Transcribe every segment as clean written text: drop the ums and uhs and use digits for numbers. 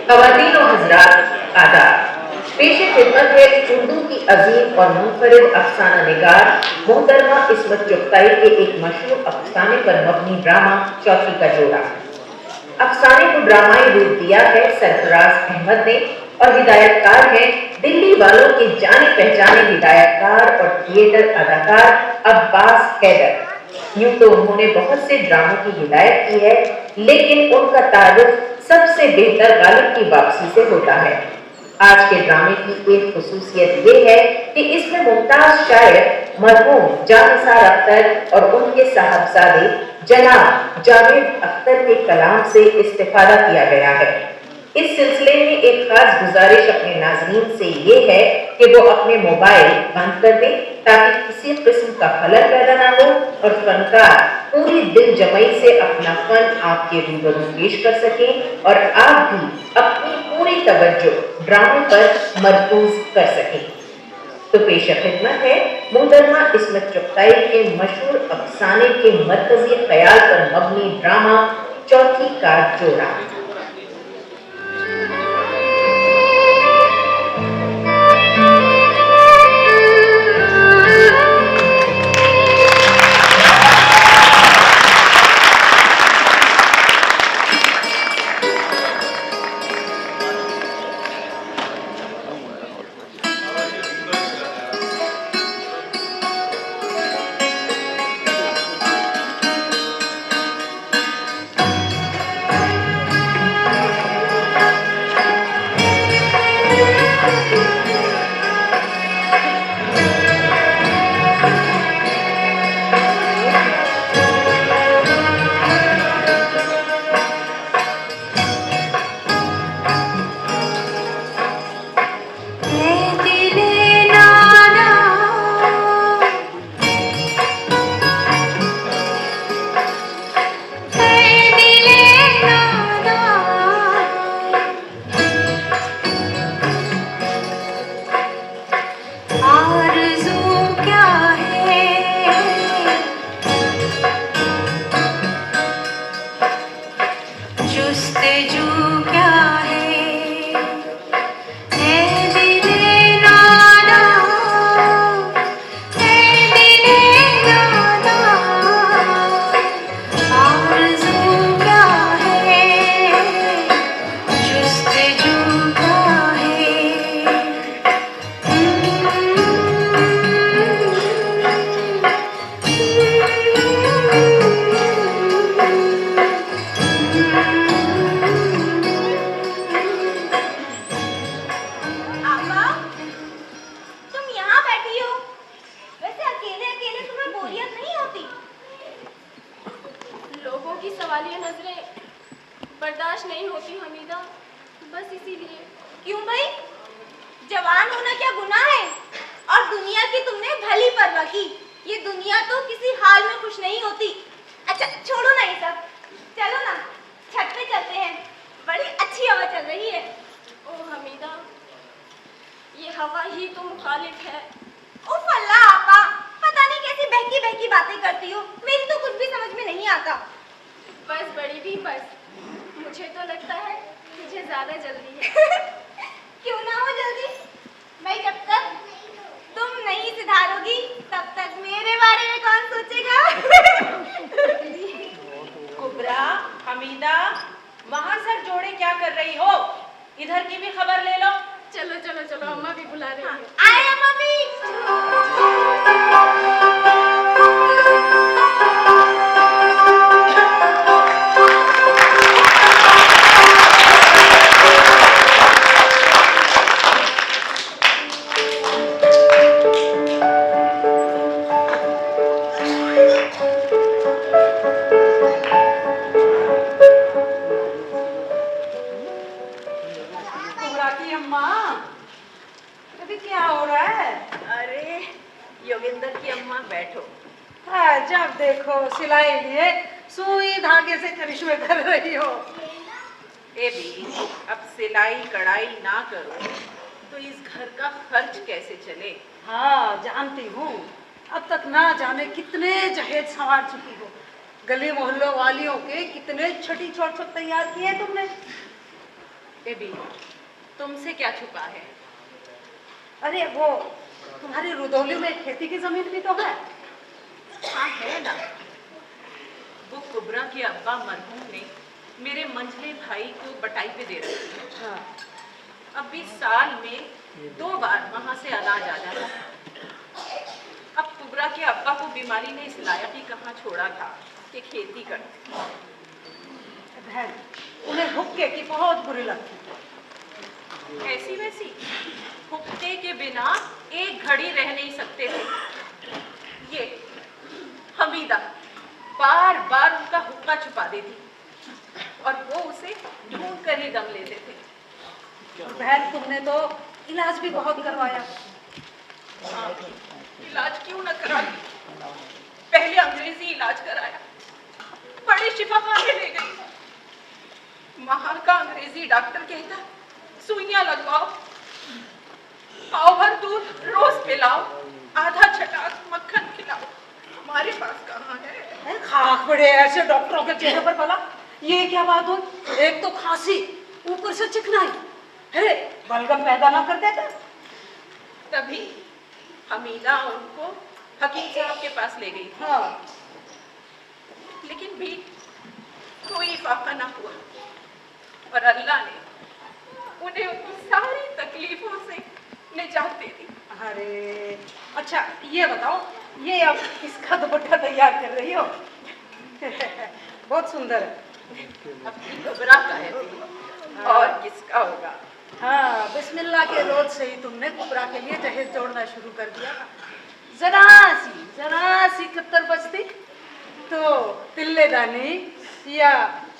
ख़वातीन व हज़रात आदाब। पेश खिदमत है उर्दू की अजीम और मुनफरिद अफ़साना निगार मोहतरमा इस्मत चुगताई के एक मशहूर अफ़साने पर मबनी ड्रामा चौथी का जोड़ा। अफ़साने को ड्रामाई रूप दिया है सरफराज अहमद ने और हिदायतकार हैं दिल्ली वालों के जाने पहचाने हिदायतकार और थिएटर अदाकार अब्बास हैदर। यूं तो उन्होंने बहुत से ड्रामों की हिदायत की है, लेकिन उनका तारुफ सबसे बेहतर गालिब की वापसी से होता है। आज के ड्रामे की एक खुसूसियत ये है कि इसमें मुमताज शायर मरहूम जानिसार अख्तर और उनके साहबजादे जनाब जावेद अख्तर के कलाम से इस्तिफादा किया गया है। इस सिलसिले में एक खास गुजारिश अपने नाज़रीन से ये है कि वो अपने मोबाइल बंद कर दें ताकि किसी किस्म का खलल पैदा ना हो और फनकार पूरी दिल जमई से अपना फन आपके रूबरू पेश कर सकें और आप भी अपनी पूरी तवज्जो ड्रामे पर मरकूज कर सकें। तो पेश खिदमत है मोहतरमा इस्मत चुगताई के मशहूर अफसाने के मरकजी ख्याल पर मबनी ड्रामा चौथी का जोड़ा। गली मोहल्लों वालियों के कितने छठी छोट तैयार किए तुमने। बेबी, तुमसे क्या छुपा है? अरे वो तुम्हारी रुदौली में खेती की जमीन भी तो है। हाँ है ना। वो कुबरा के अब्बा मरहूम ने मेरे मंझले भाई को बटाई पे दे रखी है। हाँ। अभी साल में 2 बार वहां से अनाज आ जाता है। अब कुबरा के अब्बा को बीमारी ने इस लायक ही कहाँ छोड़ा था कि खेती करते। बहन, उन्हें हुक्के की बहुत बुरी लगती है। ऐसी वैसी हुक्के के बिना एक घड़ी रह नहीं सकते थे। ये हमीदा बार बार उनका हुक्का छुपा देती और वो उसे ढूंढ कर ही दम लेते थे। बहन, तुमने तो इलाज भी बहुत करवाया। हाँ, इलाज क्यों न कराती? पहले अंग्रेजी इलाज कराया, बड़े शिफाखाने ले गई। वहां का अंग्रेजी डॉक्टर कहता सुइयां लगवाओ, पाव भर दूध रोज पिलाओ, आधा छटाक मक्खन खिलाओ। हमारे पास कहाँ है? खाक पड़े ऐसे डॉक्टरों के चेहरे पर भला। ये क्या बात हुई? एक तो खांसी, ऊपर से चिकनाई। अरे बलगम पैदा ना कर देते। तभी हमीदा उनको हकीम साहब के पास ले गई। हाँ। लेकिन भी कोई फाका ना हुआ और अल्लाह ने उन्हें उनकी सारी तकलीफों से निजात दे दी। अरे अच्छा, ये बताओ, ये अब किसका दुपट्टा तैयार कर रही हो? बहुत सुंदर है। अपनी कुबरा का है और किसका होगा? हाँ, बिस्मिल्लाह के रोज से ही तुमने कुबरा के लिए जहेज जोड़ना शुरू कर दिया। जरा सी कत्तर बचती तो तिल्लेदानी या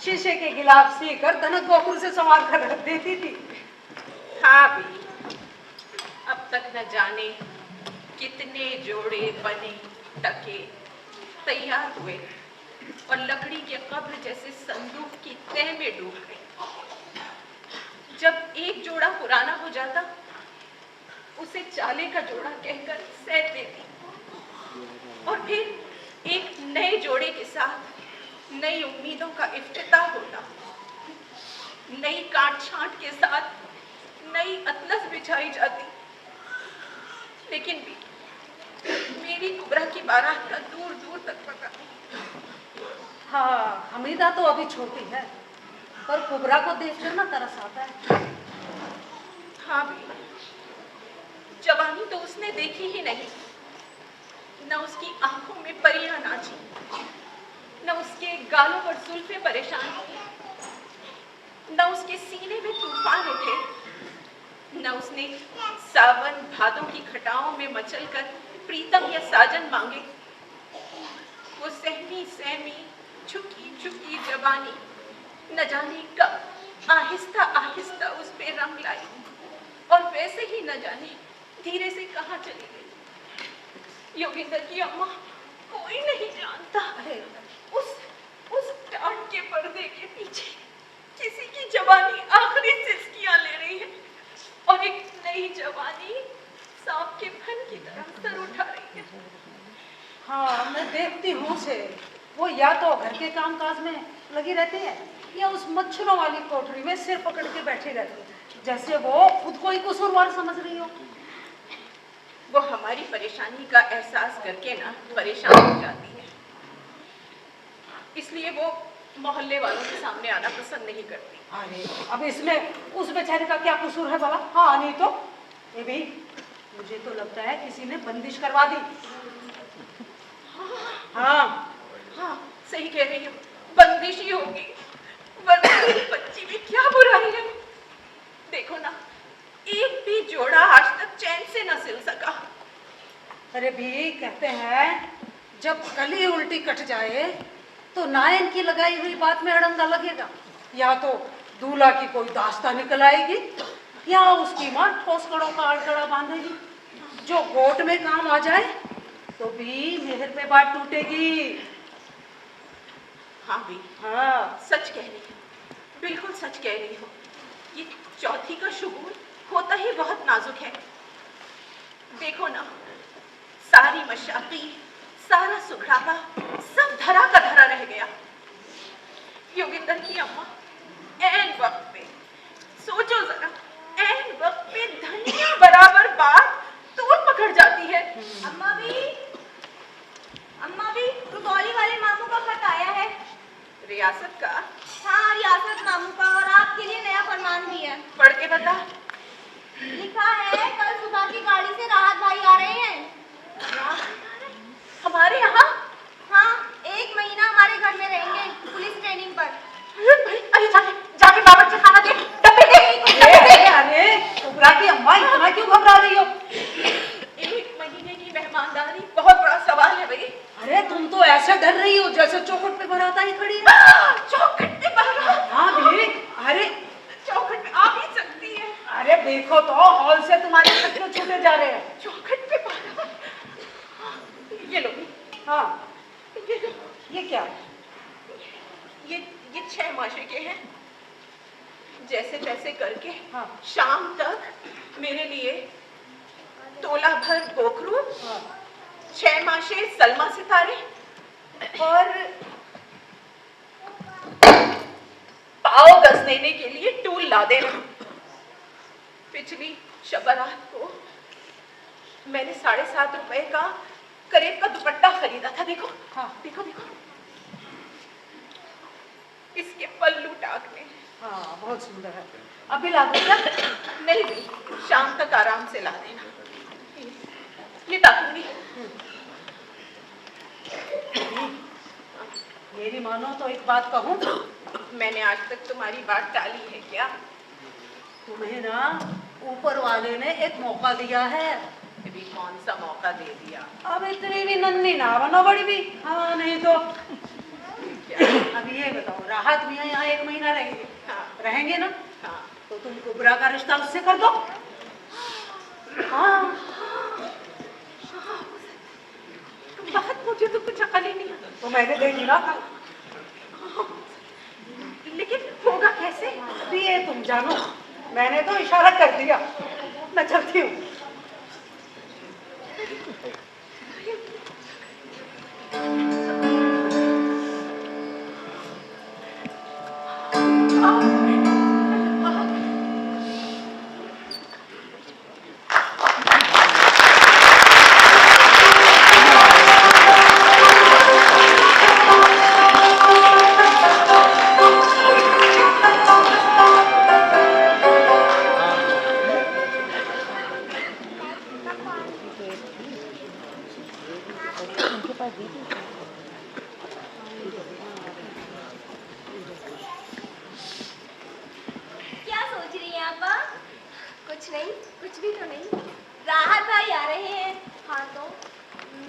शीशे के गिलाफ सी कर धनक गोकुल से संवार कर रख देती थी। हाँ भी, अब तक न जाने कितने जोड़े बने टके तैयार हुए और लकड़ी के कब्र जैसे संदूक की तह में डूब गए। जब एक जोड़ा पुराना हो जाता, उसे चाले का जोड़ा कहकर सह देती और फिर एक नए जोड़े के साथ नई उम्मीदों का इफ्तिताह होता। नई काट छांट के साथ नई अतलस बिछाई जाती। लेकिन भी मेरी कुबरा की बारात का दूर दूर तक पता। हाँ, हमीदा तो अभी छोटी है, पर कुबरा को देखकर ना तरस आता है। हाँ भी, जवानी तो उसने देखी ही नहीं। न उसकी आंखों में परियां नाची, न उसके गालों पर जुल्फे परेशान की, न उसके सीने में तूफान उठे, न उसने सावन भादों की खटाओं में मचलकर प्रीतम या साजन मांगे। वो सहमी सहमी झुकी झुकी जवानी न जाने कब आहिस्ता आहिस्ता उस पे रंग लाई और वैसे ही न जाने धीरे से कहाँ चली गई। योगिंदर की अम्मा, कोई नहीं जानता है उस टाट के पर्दे के पीछे किसी की जवानी आखिरी सिसकियां ले रही है और एक नई जवानी सांप के फन की तरह सर उठा रही है। हाँ, मैं देखती हूँ से वो या तो घर के काम काज में लगी रहती है या उस मच्छरों वाली कोठरी में सिर पकड़ के बैठी रहती है, जैसे वो खुद को ही कसूरवार समझ रही हो। वो हमारी परेशानी का एहसास करके ना परेशान हो जाती है, इसलिए वो मोहल्ले वालों के सामने आना पसंद नहीं करती। अरे अब इसमें उस बेचारे का क्या कसूर है भला? हाँ नहीं तो ये भी, मुझे तो लगता है किसी ने बंदिश करवा दी। हाँ हाँ, सही कह रही हो, बंदिश ही होगी, वरना मेरी बच्ची में क्या बुराई है। देखो ना, एक भी जोड़ा आज तक चैन से न सिल सका। अरे भी कहते हैं जब कली उल्टी कट जाए तो नायन की लगाई हुई बात में अड़ंगा लगेगा। या तो दूल्हा की कोई दास्ता निकल आएगी या उसकी माँ ठोसकड़ों का अड़कड़ा बांधेगी। जो गोट में काम आ जाए तो भी मेहर पे बात टूटेगी। हाँ भी, हाँ सच कह रही हो, बिल्कुल सच कह रही हो। ये चौथी का शुगुन होता ही बहुत नाजुक है। देखो ना, सारी मशाकी, सारा सुखड़ावा सब धरा का धरा रह गया। योगिंदर की अम्मा ऐन वक्त पे सोचो जरा, ऐन वक्त पे धनिया बराबर बात तोड़ पकड़ जाती है। अम्मा भी रुपौली वाले मामू का खत आया है। रियासत का? हाँ, रियासत मामू का, और आपके लिए नया फरमान भी है। पढ़ के बता। लिखा है कल सुबह की गाड़ी से राहत भाई आ रहे हैं। हमारे यहाँ? हाँ, 1 महीना हमारे घर में रहेंगे पुलिस ट्रेनिंग पर। अरे जाके बावर्ची खाना दे, डब्बे दे। अरे कुबरा की अम्मा इतना क्यों घबरा रही हो? 1 महीने की मेहमानदारी बहुत बड़ा सवाल है भाई। अरे तुम तो ऐसे डर रही हो जैसे चौखट पे बरात आई खड़ी है। चौखट पे बारात? हाँ भी, अरे चौखट पे आ भी सकती है। अरे देखो तो हॉल से तुम्हारे कितने छूटे जा रहे हैं। चौखट पे बारात? ये लो। हाँ, ये लो। ये क्या? ये 6 माशे के हैं। जैसे तैसे करके हाँ। शाम तक मेरे लिए तोला भर गोखरू, हाँ। 6 माशे सलमा सितारे और पाव गसने के लिए टूल ला देना। पिछली शबरात को मैंने 7.5 रुपए का करेब का दुपट्टा खरीदा था। देखो। हाँ। देखो देखो, इसके पल्लू टाकने। हाँ, बहुत सुंदर है। अभी ला दूँ क्या? नहीं भी, शाम तक आराम से ला देना। ये ताकूंगी। मेरी मानो तो एक बात कहूँ, मैंने आज तक तुम्हारी बात टाली है क्या? तुम्हें ना ऊपर वाले ने एक मौका दिया है। अभी कौन सा मौका दे दिया? अब इतनी भी नन्ही ना बनो बड़ी भी। हाँ, नहीं तो अब ये बताओ, राहत मियाँ यहाँ 1 महीना रहेंगे। हाँ। रहेंगे ना? हाँ। तो तुम कुबरा का रिश्ता उससे कर दो। हाँ। बात मुझे तो कुछ अकल ही नहीं आता। तो मैंने देखी ना। लेकिन होगा कैसे? अभी ये तुम जानो, मैंने तो इशारा कर दिया। मैं चलती हूँ। क्या सोच रही हैं आपा? कुछ नहीं, कुछ भी तो नहीं। राहत भाई आ रहे हैं। हाँ तो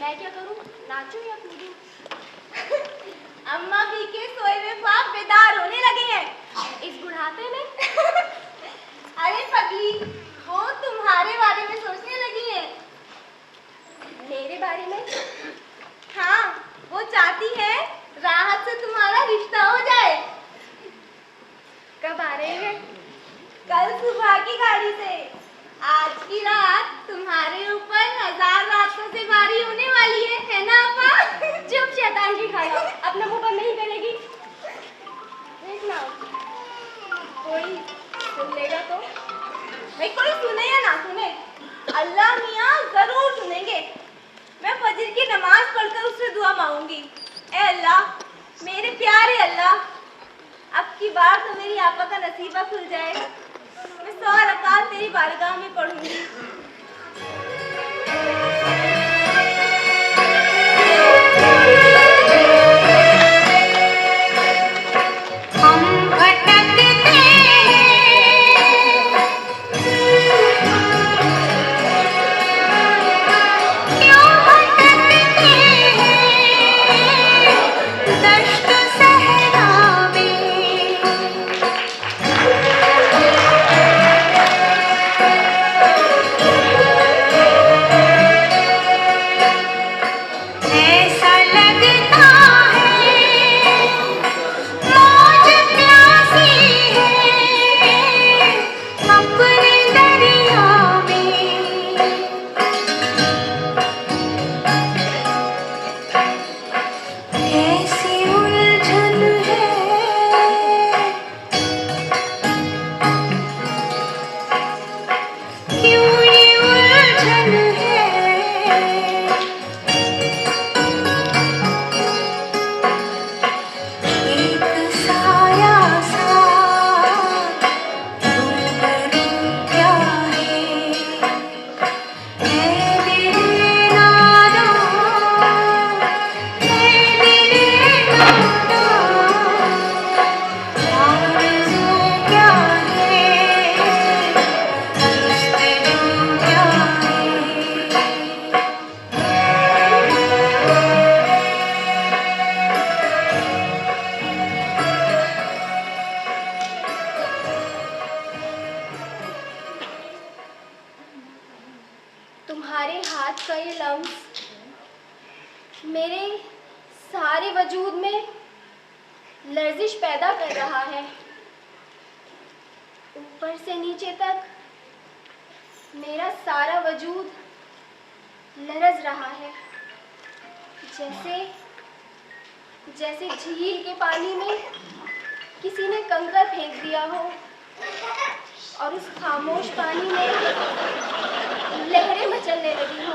मैं क्या करूं, नाचूं या कूदूं? अम्मा भी के सोए हुए ख्वाब बेदार होने लगे हैं इस बुढ़ापे में। अरे पगली, वो तुम्हारे बारे में सोचने लगी है। मेरे बारे में? हाँ, वो चाहती है राहत से तुम्हारा रिश्ता हो जाए। कब आ रहे हैं? कल सुबह की गाड़ी से। आज की रात तुम्हारे ऊपर 1000 रातों से बारी होने वाली है ना अपा? चुप शैतान की खाया, अपना मुंह बंद नहीं करेगी। देखना, कोई सुन लेगा तो? नहीं, कोई सुने या ना सुने, अल्लाह मियाँ जरूर सुनेंगे। मैं फजर की नमाज पढ़कर उससे दुआ मांगूंगी। ए अल्लाह, मेरे प्यारे अल्लाह, अब की बार तो मेरी आपा का नसीबा खुल जाए। मैं 100 रकात तेरी बारगाह में पढ़ूंगी। Thank you. क्यों ये उलझन है एक साया सा तुम करूं क्या है दिले नादान आरज़ू क्या है जुस्तजू क्या है तुम्हारे हाथ का ये लम्स मेरे सारे वजूद में लर्जिश पैदा कर रहा है। ऊपर से नीचे तक मेरा सारा वजूद लरज रहा है, जैसे जैसे झील के पानी में किसी ने कंकर फेंक दिया हो और उस खामोश पानी में लहरें मचलने लगी हो।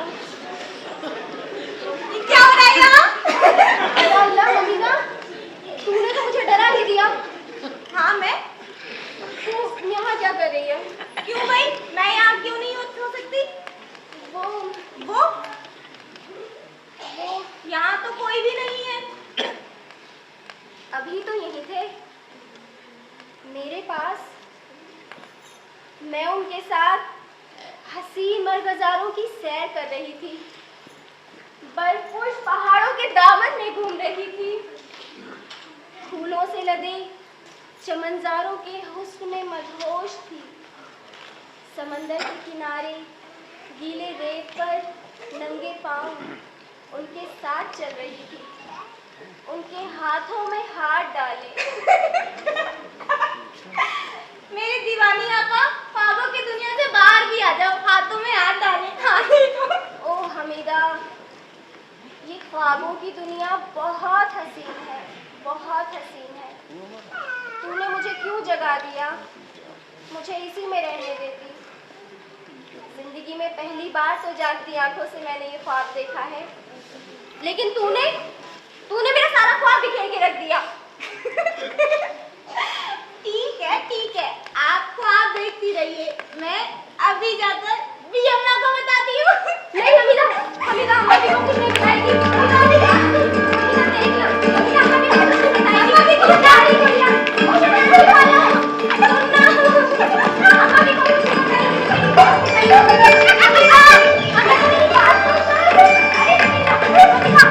ये क्या हो रहा है यहाँ? अल्लाह ममीना, तूने तो मुझे डरा ही दिया। हाँ मैं? तू यहाँ क्या कर रही है? क्यों भाई? मैं यहाँ क्यों नहीं हो सकती? वो यहाँ तो कोई भी नहीं है। अभी तो यहीं थे मेरे पास। मैं उनके साथ हसीन मरगज़ारों की सैर कर रही थी, बर्फपुश पहाड़ों के दामन में घूम रही थी, फूलों से लदे चमनजारों के हुस्न में मदहोश थी, समंदर के किनारे गीले रेत पर नंगे पांव उनके साथ चल रही थी, उनके हाथों में हाथ डाले। मेरी दीवानी आपा, ख्वाबों की दुनिया से बाहर भी आ जाओ, हाथों में हाथ डालें। ओ हमीदा, ये ख्वाबों की दुनिया बहुत हसीन है, बहुत हसीन है। तूने मुझे क्यों जगा दिया? मुझे इसी में रहने देती। जिंदगी में पहली बार तो जागती आंखों से मैंने ये ख्वाब देखा है, लेकिन तूने मेरा सारा ख्वाब बिखेर के रख दिया। ठीक है, आप ख्वाब देखती रहिए, मैं अभी जाकर बियम्मा को बताती हूँ। नहीं हमीदा, हमारी को कुछ नहीं बताएगी। हमीदा देख लो, हमीदा कुछ नहीं बताएगी। हमीदा को बता रही है यार, मुझे नहीं मालूम है। सुनना, हमीदा को कुछ नहीं बताएगी। हमीदा मेरी बात सुन। अरे हमीदा।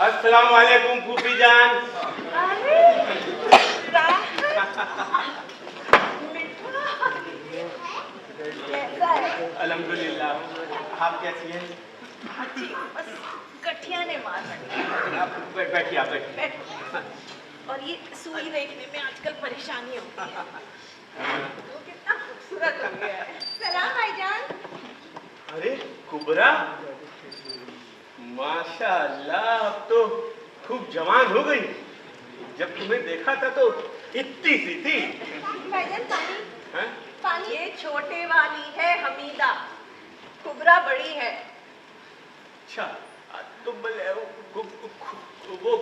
अस्सलाम वालेकुम फूफी जान। अल्हम्दुलिल्लाह, आप कैसी हैं? अच्छी, बस गठिया ने मार रखी। आप बैठिए, आप बैठिए। और ये सुई देखने में आजकल परेशानी होती है। वो कितना खूबसूरत हो गया है। सलाम भाईजान। अरे कुबरा, माशाअल्लाह, अब तो खूब जवान हो गई। जब तुम्हें देखा था तो इतनी सी थी। भाईजान पानी। हैं? पानी। ये छोटे वाली है हमीदा, कुबरा बड़ी है। अच्छा, तो वो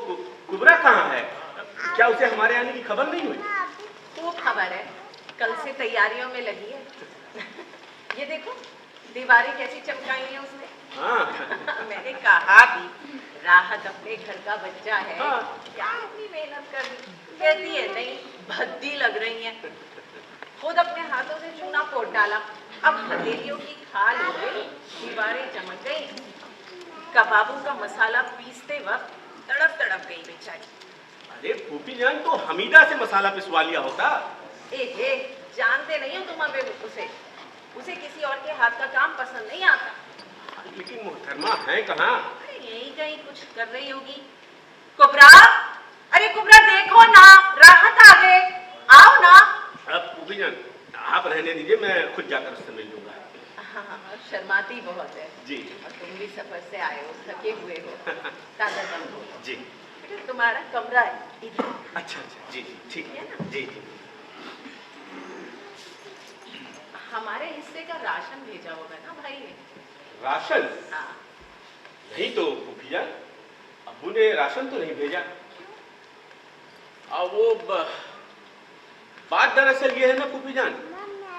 कुबरा कहाँ है? क्या उसे हमारे आने की खबर नहीं हुई? वो खबर है, कल से तैयारियों में लगी है। ये देखो दीवारें कैसी चमकाई हैं उसने। हाँ। मैंने कहा भी राहत अपने घर का बच्चा है, हाँ। क्या इतनी मेहनत करनी। कहती है नहीं, भद्दी लग रही है। खुद अपने हाथों से चूना पोत डाला, अब हथेलियों की खाल हो गई, दीवारें चमक गई। कबाबों का मसाला पीसते वक्त तड़प तड़प गई बेचारी। अरे फूफी जान, तो हमीदा से मसाला पिसवा लिया होता। ए जानते नहीं हो तुम अबे उसे किसी और के हाथ का काम पसंद नहीं आता। लेकिन मोहतरमा है कहाँ? यही कहीं कुछ कर रही होगी। कुबरा, अरे कुबरा देखो ना, राहत आ गए। खुद जाकर उससे मिल लूंगा। हाँ, शर्माती बहुत है जी। और तुम भी सफर से आए हो, थके हुए हो, ताजा दम हो। जी। बेटा तुम्हारा कमरा है इधर। अच्छा अच्छा, जी जी, ठीक है है ना? जी जी। हमारे हिस्से का राशन भेजा होगा ना भाई ने? राशन? हाँ। नहीं तो फूफी जान, अब्बू ने राशन तो नहीं भेजा। बात दरअसल ये है ना फूफी जान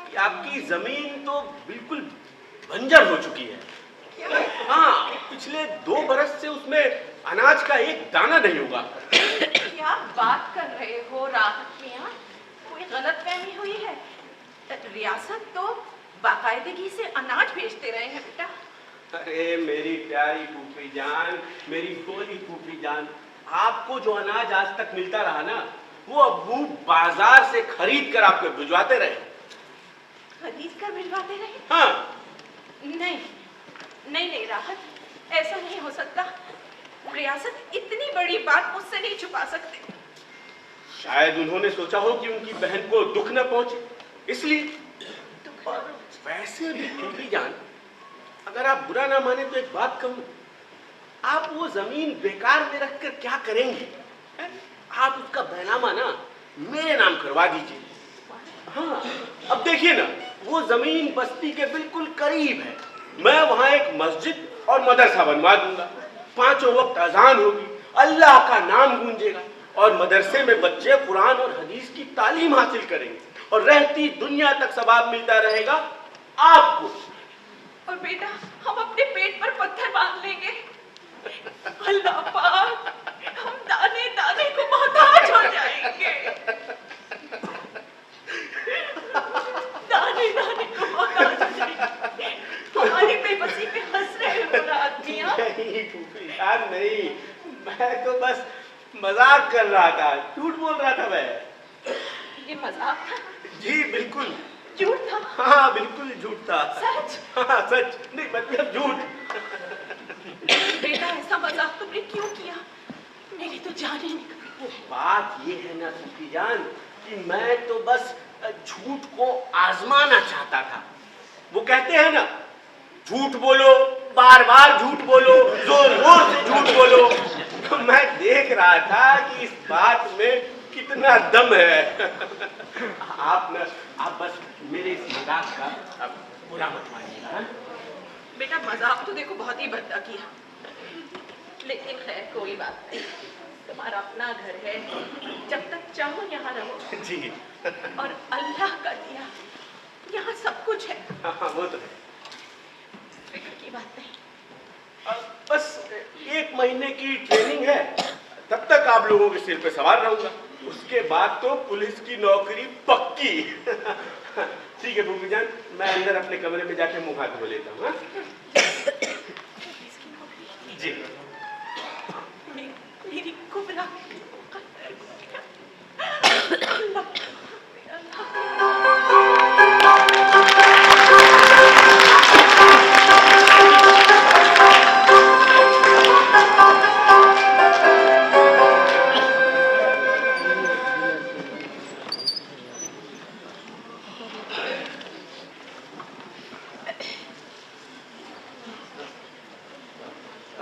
कि आपकी जमीन तो बिल्कुल बंजर हो चुकी है। हाँ, पिछले 2 बरस से उसमें अनाज का एक दाना नहीं होगा। क्या बात कर रहे हो राहत मियां? कोई गलतफहमी हुई है? रियासत तो बाकायदगी से अनाज बेचते रहे हैं बेटा। अरे मेरी प्यारी फूफी जान, मेरी भोली फूफी जान, आपको जो अनाज आज तक मिलता रहा ना, वो अब्बू बाजार से खरीद कर आपको भिजवाते रहे। खरीद कर भिजवाते रहे? हाँ। नहीं नहीं राहत, ऐसा नहीं हो सकता। रियासत इतनी बड़ी बात मुझसे नहीं छुपा सकते। शायद उन्होंने सोचा हो कि उनकी बहन को दुख न पहुंचे, इसलिए। और वैसे भी फूफी जान, अगर आप बुरा ना माने तो एक बात कहूं, आप वो जमीन बेकार में रखकर क्या करेंगे? आप उसका बैनामा ना मेरे नाम करवा दीजिए। हाँ, अब देखिए ना, वो जमीन बस्ती के बिल्कुल करीब है। मैं वहां एक मस्जिद और मदरसा बनवा दूंगा। 5 वक्त अजान होगी, अल्लाह का नाम गूंजेगा और मदरसे में बच्चे कुरान और हदीस की तालीम हासिल करेंगे और रहती दुनिया तक सवाब मिलता रहेगा आपको। और बेटा, हम अपने पेट पर पत्थर बांध लेंगे। अल्लाह पाक, हम दाने दाने को मोहताज हो जाएंगे। दाने दाने को मोहताज हो जाएंगे। हमारी बेबसी पे हंस रहे हो राहत मियां? नहीं फूफी यार नहीं, मैं तो बस मजाक कर रहा था, झूठ बोल रहा था मैं। ये मजाक था? जी बिल्कुल झूठ था? हाँ बिल्कुल झूठ था। सच? हाँ सच नहीं, मतलब झूठ। बेटा ऐसा मजाक तुमने क्यों किया? मेरी तो जान ही निकल गई। बात ये है ना फूफी जान कि मैं तो बस झूठ को आजमाना चाहता था। वो कहते हैं ना, झूठ बोलो, बार बार झूठ बोलो, जोर जोर से झूठ बोलो। तो मैं देख रहा था कि इस बात में कितना दम है। आप बस मेरे इस मजाक का बुरा मत मानिएगा। बेटा मजाक तो देखो बहुत ही भद्दा किया, लेकिन खैर कोई बात नहीं। तुम्हारा अपना घर है, जब तक चाहो यहाँ रहो। जी। और अल्लाह का दिया यहाँ सब कुछ है। हाँ वो तो है। फिक्र की बात नहीं। बस 1 महीने की ट्रेनिंग है, तब तक आप लोगों के सिर पे सवार रहूंगा। उसके बाद तो पुलिस की नौकरी पक्की। ठीक है फूफी जान, मैं अंदर अपने कमरे में जाके मुंह हाथ धो लेता हूँ। जी। मेरी कुबरा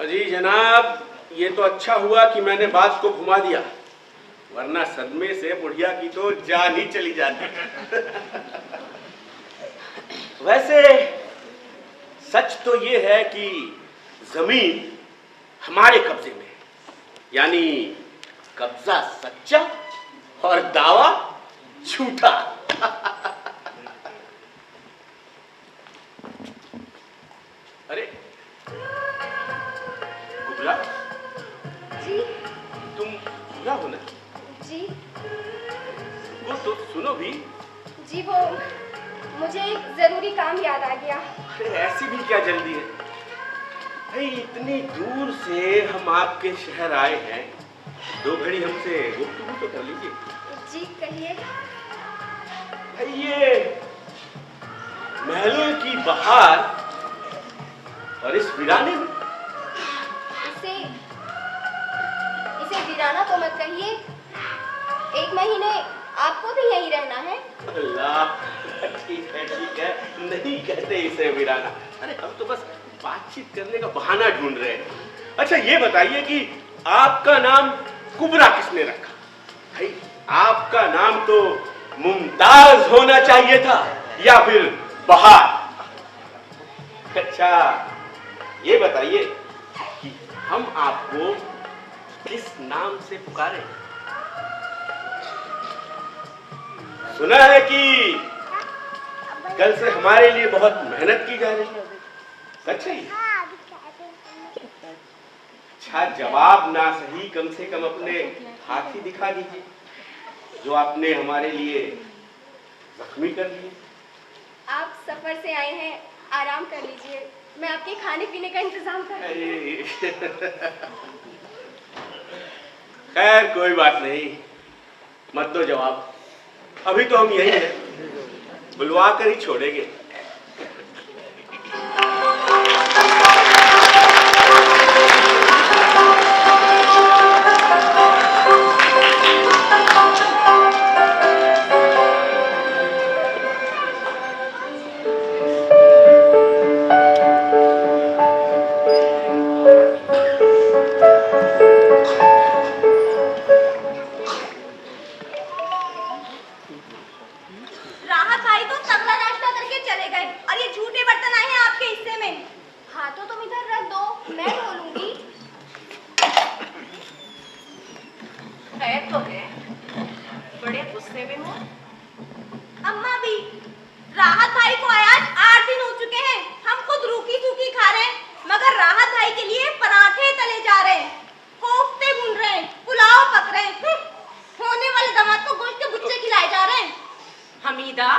जी जनाब, ये तो अच्छा हुआ कि मैंने बात को घुमा दिया, वरना सदमे से बुढ़िया की तो जान ही चली जाती। वैसे सच तो ये है कि जमीन हमारे कब्जे में है, यानी कब्जा सच्चा और दावा झूठा। अरे गुबरा, जी तुम बुरा हो ना? जी वो तो सुनो भी। जी, वो मुझे एक जरूरी काम याद आ गया। अरे ऐसी भी क्या जल्दी है भाई, इतनी दूर से हम आपके शहर आए हैं, 2 घड़ी हमसे गुफ्तगू तो कर लीजिए। जी कहिए। भाई ये महलों की बहार और इस वीराने में, इसे वीराना तो मत कहिए। 1 महीने आपको भी यहीं रहना है? अल्लाह, ठीक है, नहीं कहते इसे वीराना। अरे हम तो बस बातचीत करने का बहाना ढूंढ रहे हैं। अच्छा ये बताइए कि आपका नाम कुबरा किसने रखा? भाई आपका नाम तो मुमताज होना चाहिए था या फिर बहार। अच्छा ये बताइए कि हम आपको किस नाम से पुकारें? सुना है कि कल से हमारे लिए बहुत मेहनत की जा रही है, सच है? अच्छा जवाब ना सही, कम से कम अपने हाथ ही दिखा दीजिए जो आपने हमारे लिए जख्मी कर लिए। आप सफर से आए हैं, आराम कर लीजिए, मैं आपके खाने पीने का इंतजाम कर। खैर कोई बात नहीं, मत दो जवाब, अभी तो हम यही हैं, बुलवा कर ही छोड़ेंगे। राहत भाई तो तगड़ा नाश्ता करके चले गए और ये झूठे बर्तन आए हैं आपके हिस्से में। हाँ तो तुम इधर रख दो, मैं धो लूंगी। खैर तो है, बड़े गुस्से में हो। अम्मा भी, राहत भाई को आए आज 8 दिन हो चुके हैं, हम खुद रूखी सूखी खा रहे हैं, मगर राहत भाई के लिए पराठे तले जा रहे हैं, कोफ्ते भून रहे हैं, पुलाव पक रहे हैं। होने वाले दामाद को गोश्त के गुच्छे खिलाए जा रहे हैं। हमीदा,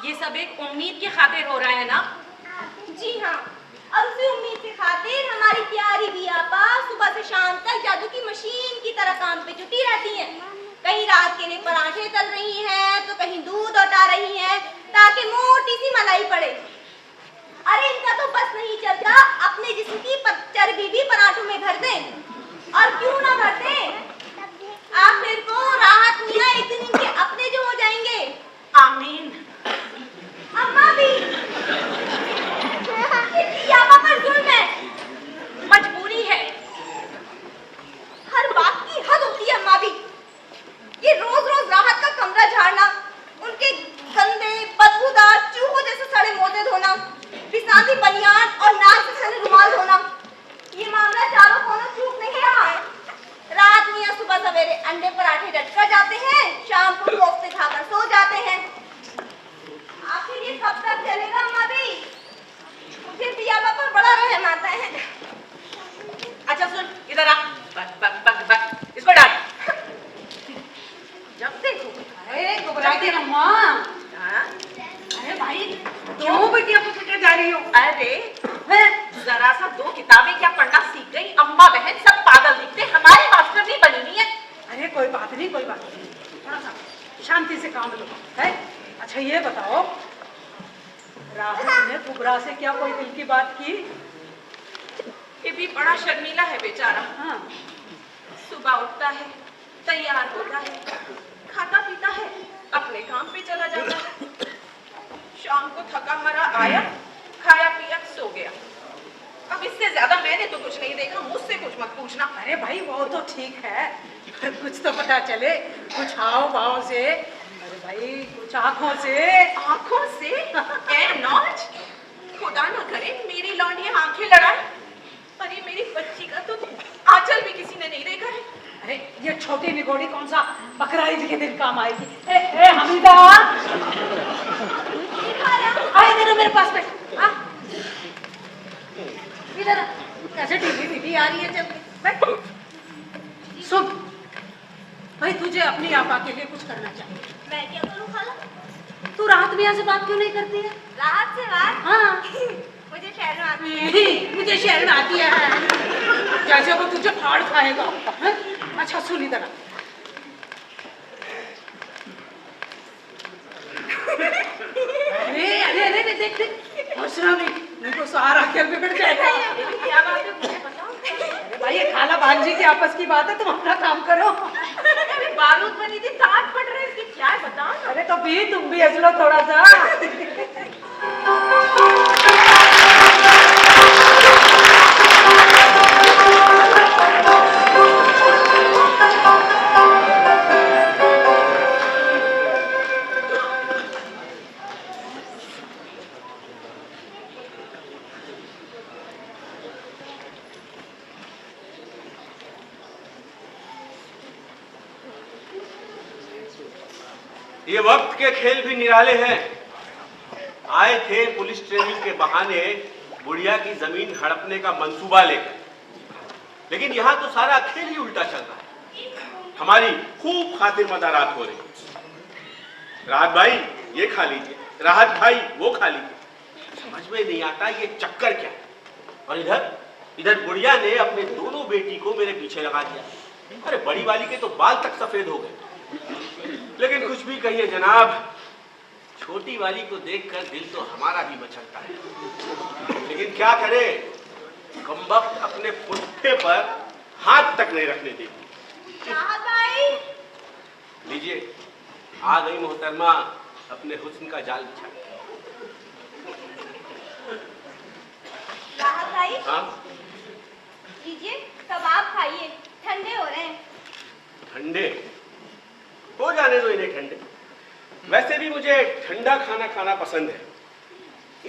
ये सब एक उम्मीद की खातिर हो रहा है ना? जी हाँ, और उसी उम्मीद की खातिर हमारी प्यारी बियापा सुबह से शाम तक जादू की मशीन की तरह काम पे जुटी रहती हैं। कहीं रात के लिए पराठे तल रही हैं, तो कहीं दूध औटा रही हैं, ताकि मोटी सी मलाई पड़े। अरे इनका तो बस नहीं चलता, अपने जिस्म की चर्बी भी पराठों में भर दें, और क्यों ना भर दें, आखिर को राहत मियां एक दिन इनके अपने जो हो जाएंगे। आमीन। अम्मा भी, बियापा पर जुल्म है, मजबूरी है। हर बात की हद होती है अम्मा भी। ये रोज रोज राहत का कमरा झाड़ना, उनके गंदे बदबूदार चूहों जैसे सड़े मोजे धोना, बिसाती बनियान और नाक से सने रुमाल धोना, ये मामला चारों कोनों चूक नहीं रहा। रात मियां सुबह सवेरे अंडे पराठे डटकर जाते हैं, शाम को कोफ्ते खाकर सो जाते हैं। आखिर ये कब तक चलेगा अम्मा भी? मुझे बियाबा पर बड़ा रहम आता है। अच्छा सुन, इधर आ, बक बक बक बक, इसको डाल। जब देखो। अरे घबरा के अम्मा। हाँ? अरे भाई क्यों बिटिया को पीटे जा रही हो? अरे जरा सा 2 किताबें क्या पढ़ना सीख गई, अम्मा बहन सब पागल दिखते, हमारी मास्टर नहीं बनी हुई है। अरे कोई बात नहीं, कोई बात नहीं, थोड़ा सा शांति से काम लो है। अच्छा ये बताओ, राहुल ने कुबरा से क्या कोई दिल की बात की? ये भी बड़ा शर्मीला है बेचारा। हाँ। सुबह उठता है, तैयार होता है, खाता पीता है, अपने काम पे चला जाता है, शाम को थका मरा आया, खाया पिया सो गया। अब इससे ज्यादा मैंने तो कुछ नहीं देखा, मुझसे कुछ मत पूछना। अरे भाई वो तो ठीक है, कुछ तो पता चले, कुछ हाव भाव से। अरे भाई कुछ आंखों से। आंखों से? And not? खुदा ना करे मेरी लौंडियां आंखें लड़ाए। अरे मेरी बच्ची का तो आंचल भी किसी ने नहीं देखा है। अरे ये छोटी निगोड़ी कौन सा बकरा ईद के दिन काम आएगी? ए हमीदा, आए इधर मेरे पास बैठ। इधर कैसे टीवी आ रही है चल के, बैठ। सुन भाई, तुझे अपनी आपा के लिए कुछ करना चाहिए। मैं क्या करूं खाला? तू राहत मियां से बात क्यों नहीं करती है? राहत से बात? हाँ। मुझे शहर में आती है। मुझे शहर में आती है, जैसे वो तुझे फाड़ खाएगा। है? अच्छा सुन इधर आ। अरे अरे अरे देख देख, हंसना नहीं तो सारा खेल बिगड़ जाएगा। क्या बात है मुझे बताओ। अरे भाई ये खाला भांजी की आपस की बात है, तुम अपना काम करो। बारूद बनी थी, ताक पड़ रहे तो भी तुम भी हंस लो थोड़ा सा। ये वक्त के खेल भी निराले हैं। आए थे पुलिस ट्रेनिंग के बहाने बुढ़िया की जमीन हड़पने का मंसूबा लेकर, लेकिन यहाँ तो सारा खेल ही उल्टा चल रहा है। हमारी खूब खातिर मदारात हो रही। राहत भाई ये खा लीजिए, राहत भाई वो खा लीजिए। समझ में नहीं आता ये चक्कर क्या है। और इधर बुढ़िया ने अपने दोनों बेटी को मेरे पीछे लगा दिया। अरे बड़ी वाली के तो बाल तक सफेद हो गए। लेकिन कुछ भी कहिए जनाब, छोटी वाली को देखकर दिल तो हमारा भी मचलता है। लेकिन क्या करे, कमबख्त अपने पुट्ठे पर हाथ तक नहीं रखने देगी। लीजिए, आ गई मोहतरमा अपने हुस्न का जाल बिछा। राहत भाई, हाँ लीजिए कबाब खाइए, ठंडे हो रहे हैं। ठंडे हो जाने दो इन्हें ठंडे। वैसे भी मुझे ठंडा खाना खाना पसंद है।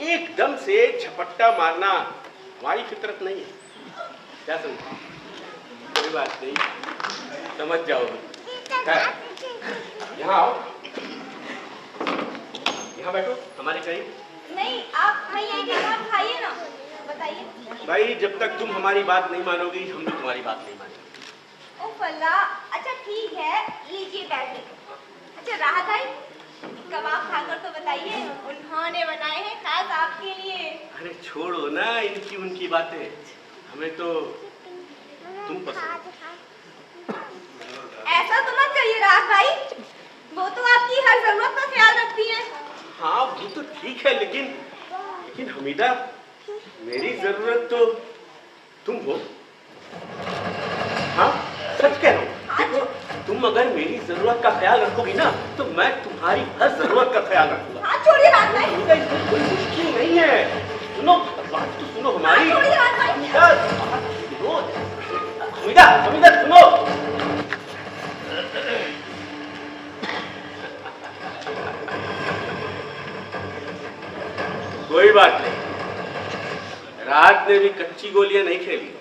एकदम से झपट्टा मारना हमारी फितरत नहीं है। क्या समझ? कोई बात नहीं, समझ जाओगे। यहाँ आओ, यहाँ बैठो हमारे करीब। नहीं, आप खाइए कि आप खाइए ना, बताइए। भाई जब तक तुम हमारी बात नहीं मानोगी हम भी तुम्हारी बात नहीं मानेंगे। ओ फल्ला, अच्छा ठीक है, लीजिए बैठिए। अच्छा राहत भाई, कबाब खाकर तो बताइए, उन्होंने बनाए हैं खास आपके लिए। अरे छोड़ो ना इनकी उनकी बातें, हमें तो तुम पसंद। ऐसा तो मत कहिए राहत भाई, वो तो आपकी हर जरूरत का ख्याल रखती है। हाँ वो तो ठीक है, लेकिन हमीदा, मेरी जरूरत तो तुम हो। हाँ सच कह रहा हूँ। देखो, तुम अगर मेरी जरूरत का ख्याल रखोगी ना तो मैं तुम्हारी हर जरूरत का ख्याल रखूंगा। हाँ छोड़िए राहत भाई। हमीदा, इसमें कोई मुश्किल नहीं है। सुनो बात तो सुनो हमारी। छोड़िए राहत भाई। हमीदा बात सुनो। हमीदा सुनो। कोई बात नहीं, रात ने भी कच्ची गोलियां नहीं खेली।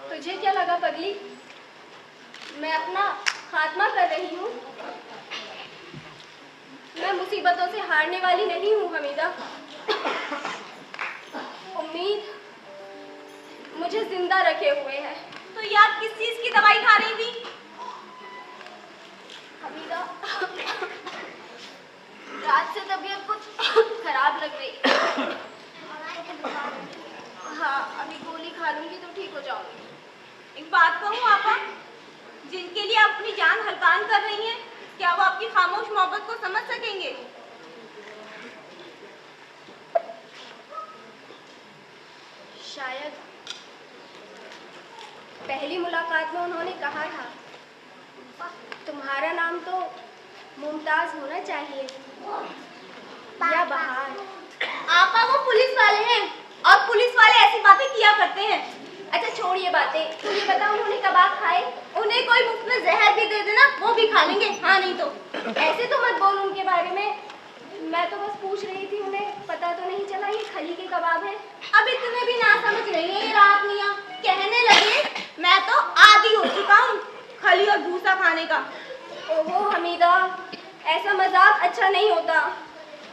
तुझे क्या लगा पगली, मैं अपना खात्मा कर रही हूँ? मैं मुसीबतों से हारने वाली नहीं हूँ हमीदा। उम्मीद मुझे जिंदा रखे हुए है। तो ये आप किस चीज की दवाई खा रही थी हमीदा? रात से तबीयत कुछ खराब लग रही। हाँ अभी गोली खा लूंगी तो ठीक हो जाऊंगी। एक बात कहूँ आपा, जिनके लिए आप अपनी जान हल्कान कर रही हैं, क्या वो आपकी खामोश मोहब्बत को समझ सकेंगे? शायद पहली मुलाकात में उन्होंने कहा था, तुम्हारा नाम तो मुमताज होना चाहिए या बहार। आपा वो पुलिस वाले हैं और पुलिस वाले ऐसी बातें किया करते हैं। अच्छा छोड़िए बातें, तू ये बता उन्होंने कबाब खाए? उन्हें कोई मुफ्त में जहर भी दे देना वो भी खा लेंगे। हाँ नहीं तो ऐसे तो मत बोल उनके बारे में। मैं तो बस पूछ रही थी, उन्हें पता तो नहीं चला ये खली के कबाब है? अब इतने भी ना समझ नहीं है ये रात मियाँ। कहने लगे मैं तो आदी हो चुका हूँ खली और भूसा खाने का। ओहो हमीदा, ऐसा मजाक अच्छा नहीं होता।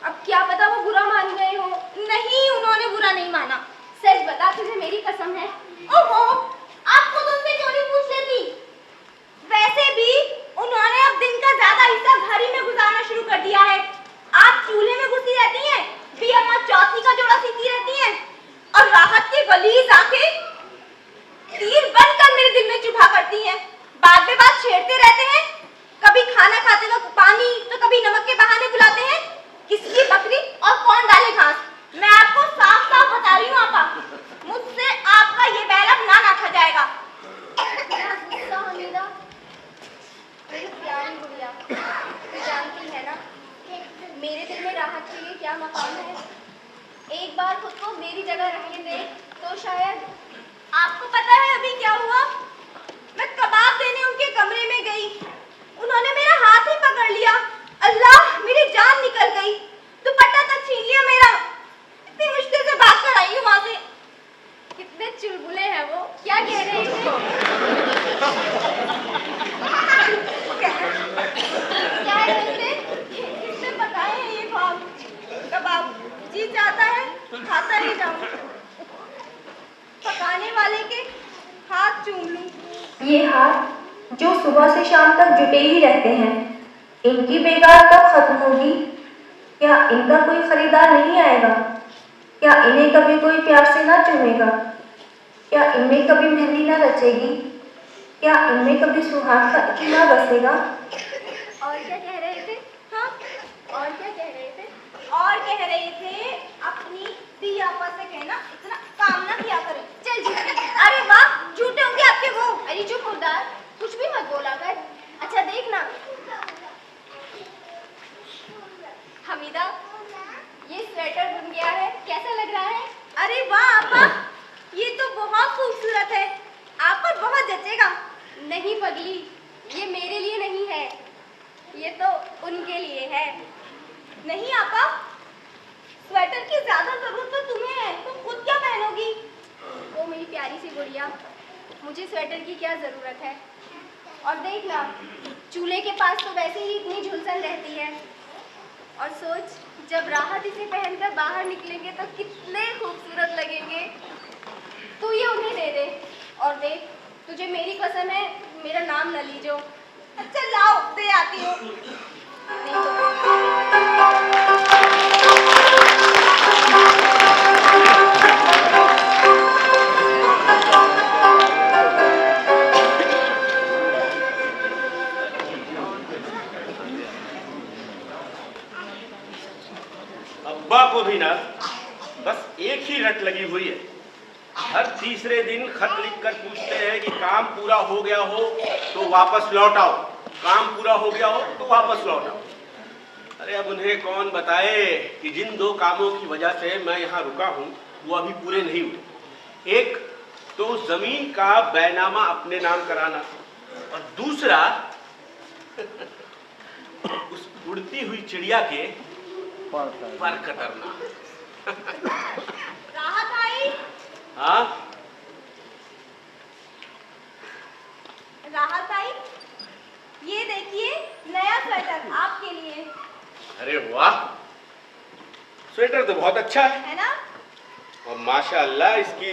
अब क्या पता वो बुरा मान गए हो। नहीं, उन्होंने बुरा नहीं माना। सच बता, तुझे मेरी कसम है। ओहो, आपको तो उनसे क्यों नहीं पूछ लेती? वैसे भी उन्होंने अब दिन का ज्यादा हिस्सा घर ही में गुजारना शुरू कर दिया है। आप चूल्हे में घुसी रहती हैं, भी अम्मा चौथी का जोड़ा सीती रहती हैं और राहत की गलीज आंखें तीर बनकर मेरे दिल में चुभा करती हैं। बात पे बात छेड़ते रहते हैं, कभी खाना खाते वक्त पानी तो कभी नमक के बहाने बुलाते हैं। किसकी बकरी और कौन डाले घास? मैं आपको साफ साफ बता रही हूँ आपा, मुझसे आपका ये बैल अब ना खा जाएगा। हमीदा, मेरी प्यारी गुड़िया, तू जानती है ना मेरे दिल में राहत के लिए क्या मकाम है। एक बार खुद को मेरी जगह रख के देख तो शायद। आपको पता है अभी क्या हुआ? मैं कबाब देने उनके कमरे में गई, उन्होंने मेरा हाथ ही पकड़ लिया। अल्लाह, मेरी जान निकल गई, दुपट्टा तक छीन लिया मेरा। इतनी मुश्किल से भाग कर आई हूँ वहां से। कितने चुलबुले हैं वो, क्या कह रहे थे? क्या रहे थे? किसने पकाए हैं ये कबाब? जी चाहता है खाता ही जाऊं, पकाने वाले के हाथ चूम लूं। ये हाथ जो सुबह से शाम तक जुटे ही रहते हैं, इनकी बेकार कब खत्म होगी? क्या इनका कोई खरीदार नहीं आएगा? क्या इन्हें कभी कोई प्यार से ना चूमेगा? क्या इनमें कभी मेहंदी ना रचेगी? क्या इनमें कभी सुहाग का इतना बसेगा? और क्या कह रहे थे? हाँ, और क्या कह रहे थे? और कह रहे थे अपनी दी आपा से कहना इतना काम ना किया करे। चल झूठे। अरे वाह, झूठे होंगे आपके वो। अरे चुप खुरदार, कुछ भी मत बोला कर। अच्छा देखना हमीदा, ये स्वेटर बुन गया है, कैसा लग रहा है? अरे वाह आपा, ये तो बहुत खूबसूरत है, आप पर बहुत जचेगा। नहीं पगली, ये मेरे लिए नहीं है, ये तो उनके लिए है। नहीं आपा, स्वेटर की ज्यादा जरूरत तो तुम्हें है, तुम खुद क्या पहनोगी? ओ मेरी प्यारी सी गुड़िया, मुझे स्वेटर की क्या जरूरत है? और देखना, चूल्हे के पास तो वैसे ही इतनी झुलसन रहती है, और सोच जब राहत इसे पहनकर बाहर निकलेंगे तो कितने खूबसूरत लगेंगे। तू ये उन्हें दे दे, और देख तुझे मेरी कसम है, मेरा नाम न लीजो। अच्छा लाओ, दे आती हूँ। अब्बा को भी ना बस एक ही रट लगी हुई है। हर तीसरे दिन खत लिखकर पूछते हैं कि काम पूरा हो गया हो तो वापस लौट आओ, काम पूरा हो गया हो तो वापस लौट आओ। अरे अब उन्हें कौन बताए कि जिन दो कामों की वजह से मैं यहाँ रुका हूँ वो अभी पूरे नहीं हुए। एक तो जमीन का बैनामा अपने नाम कराना, और दूसरा उस उड़ती हुई चिड़िया के पर कतरना। राहत आई? हाँ राहत आई, ये देखिए नया स्वेटर आपके लिए। अरे वाह, स्वेटर तो बहुत अच्छा है ना? और माशाअल्लाह इसकी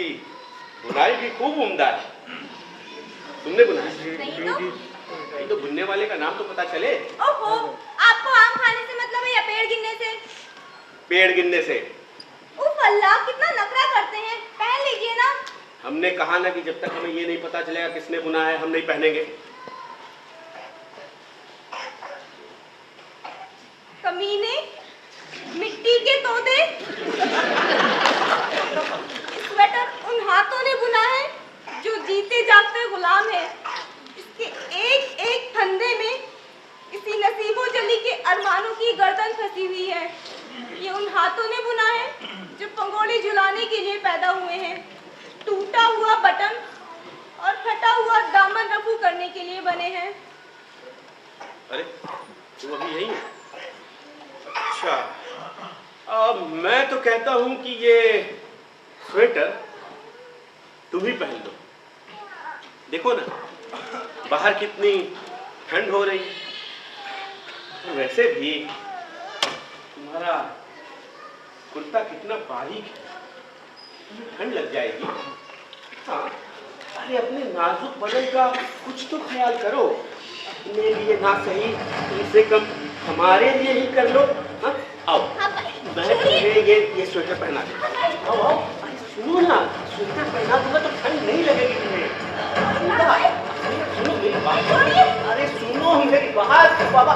बुनाई भी खूब उम्दा है। तुमने बुनाई? नहीं तो बुनने वाले का नाम तो पता चले। ओहो, आपको आम खाने से मतलब है या पेड़ गिनने से? पेड़ गिनने से। उफ अल्लाह, कितना नखरा करते हैं, पहन लीजिए ना। हमने कहा ना कि जब तक हमें ये नहीं पता चलेगा किसने बुना है हम नहीं पहनेंगे। कमीने, मिट्टी के तोते। स्वेटर उन हाथों ने बुना है जो जीते जागते गुलाम है। इसके एक एक फंदे में किसी नसीबो जली के अरमानों की गर्दन फंसी हुई है। ये उन हाथों ने बुना है जो पंगोड़ी झुलाने के लिए पैदा हुए हैं। टूटा हुआ बटन और फटा हुआ दामन रफू करने के लिए बने हैं। अरे तू अभी यही है? अच्छा, मैं तो कहता हूँ कि ये स्वेटर तुम ही पहन लो। देखो ना बाहर कितनी ठंड हो रही है। वैसे भी तुम्हारा कुर्ता कितना बारीक है, ठंड लग जाएगी। हाँ, अरे अपने नाजुक बदन का कुछ तो ख्याल करो। अपने लिए ना सही कम से कम हमारे लिए ही कर लो। हाँ आओ, मैं तुम्हें ये स्वेटर पहना दूँ। आओ आओ। सुनो ना, स्वेटर पहना दूंगा तो ठंड नहीं लगेगी तुम्हें। सुनो मेरी बात, अरे सुनो मेरी बात बाबा।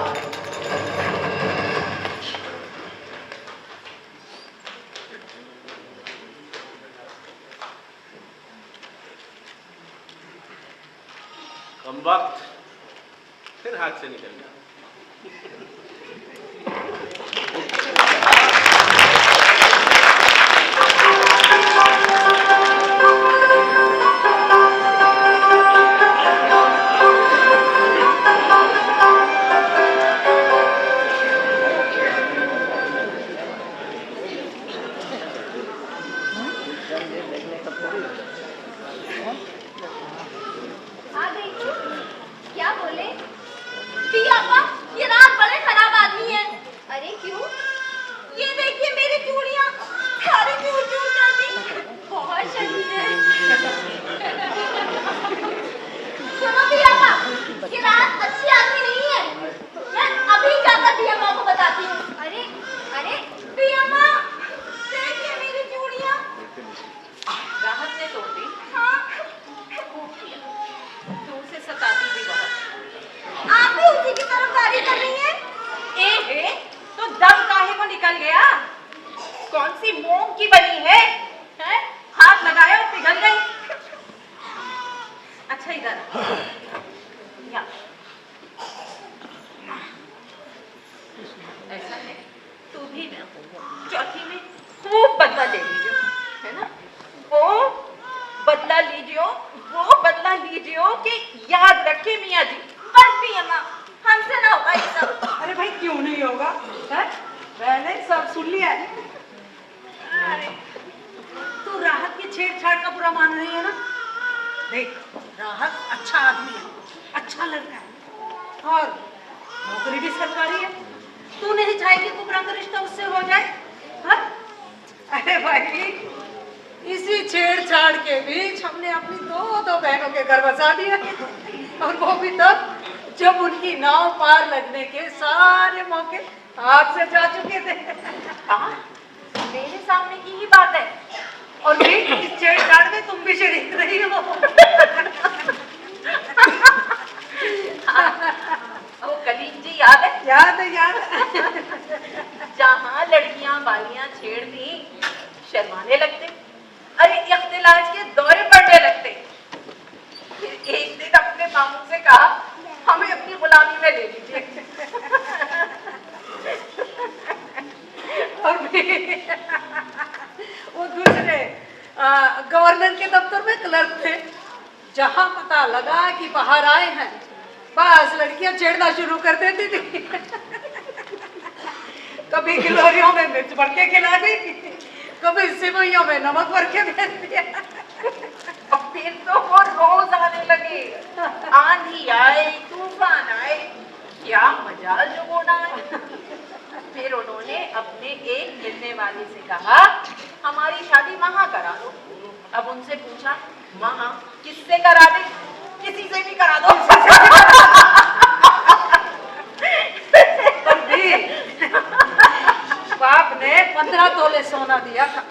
कम वक्त फिर हाथ से निकल गया। हाँ देखो क्या बोले पियापा, ये रात बड़े खराब आदमी है। अरे क्यों? ये देखिए मेरी चूड़ियां सारी चूर चूर कर दी। बहुत शरीर है। सुनो पियापा, ये रात अच्छी आदमी नहीं है। मैं अभी जाकर पियापा को बताती हूँ। अरे अरे पियापा, देखिए मेरी चूड़ियां। राहत ने तोड़ दी। हाँ, खूब किया, तू उसे सताती भी बहुत। आप भी उसी की तरफदारी कर रही हैं? ए तो दम काहे को निकल गया? कौन सी मोम की बनी है? हैं? हाथ लगाया और पिघल गई। अच्छा इधर या ऐसा है, तू भी ना चौथी में खूब बदला ले लीजियो, है ना? वो बदला लीजियो कि याद रखे मियाँ जी। बस भी अम्मा, हमसे ना होगा ये सब। अरे भाई क्यों नहीं होगा है? मैंने सब सुन लिया है। अरे तू राहत की छेड़छाड़ का बुरा मान रही है ना? देख, राहत अच्छा आदमी है, अच्छा लड़का है और नौकरी भी सरकारी है। तू नहीं चाहेगी कुबरा का रिश्ता उससे हो जाए? हाँ? अरे भाई, इसी छेड़छाड़ के बीच हमने अपनी दो बहनों के घर बसा दिए, और वो भी तब जब उनकी नाव पार लगने के सारे मौके हाथ से जा चुके थे। हाँ, मेरे सामने की ही बात है। और भी इस छेड़छाड़ में तुम भी शरीक रही हो। वो कलीम जी याद है? याद है, याद है। जहाँ लड़कियां बालियां छेड़ दी, शर्माने लगते, अरे इख्तिलाज के दौरे पड़ने लगते। फिर एक दिन अपने मामू से कहा, हमें अपनी गुलामी में ले लीजिए। और भी वो दूसरे गवर्नर के दफ्तर में क्लर्क थे। जहाँ पता लगा कि बाहर आए हैं, बस लड़कियां छेड़ना शुरू कर देती थी। कभी गिलोरियों में मिर्च भर के खिला दी, कभी सिवैयों में नमक भर के भेज दिया। और फिर तो वो रोज आने लगे, आंधी आए, तूफान आए, क्या मजाल जुगोना है। फिर उन्होंने अपने एक मिलने वाले से कहा, हमारी शादी वहाँ करा दो। अब उनसे पूछा, वहाँ किससे करा दे? किसी से भी करा दो। पर भी बाप ने 15 तोले सोना दिया था।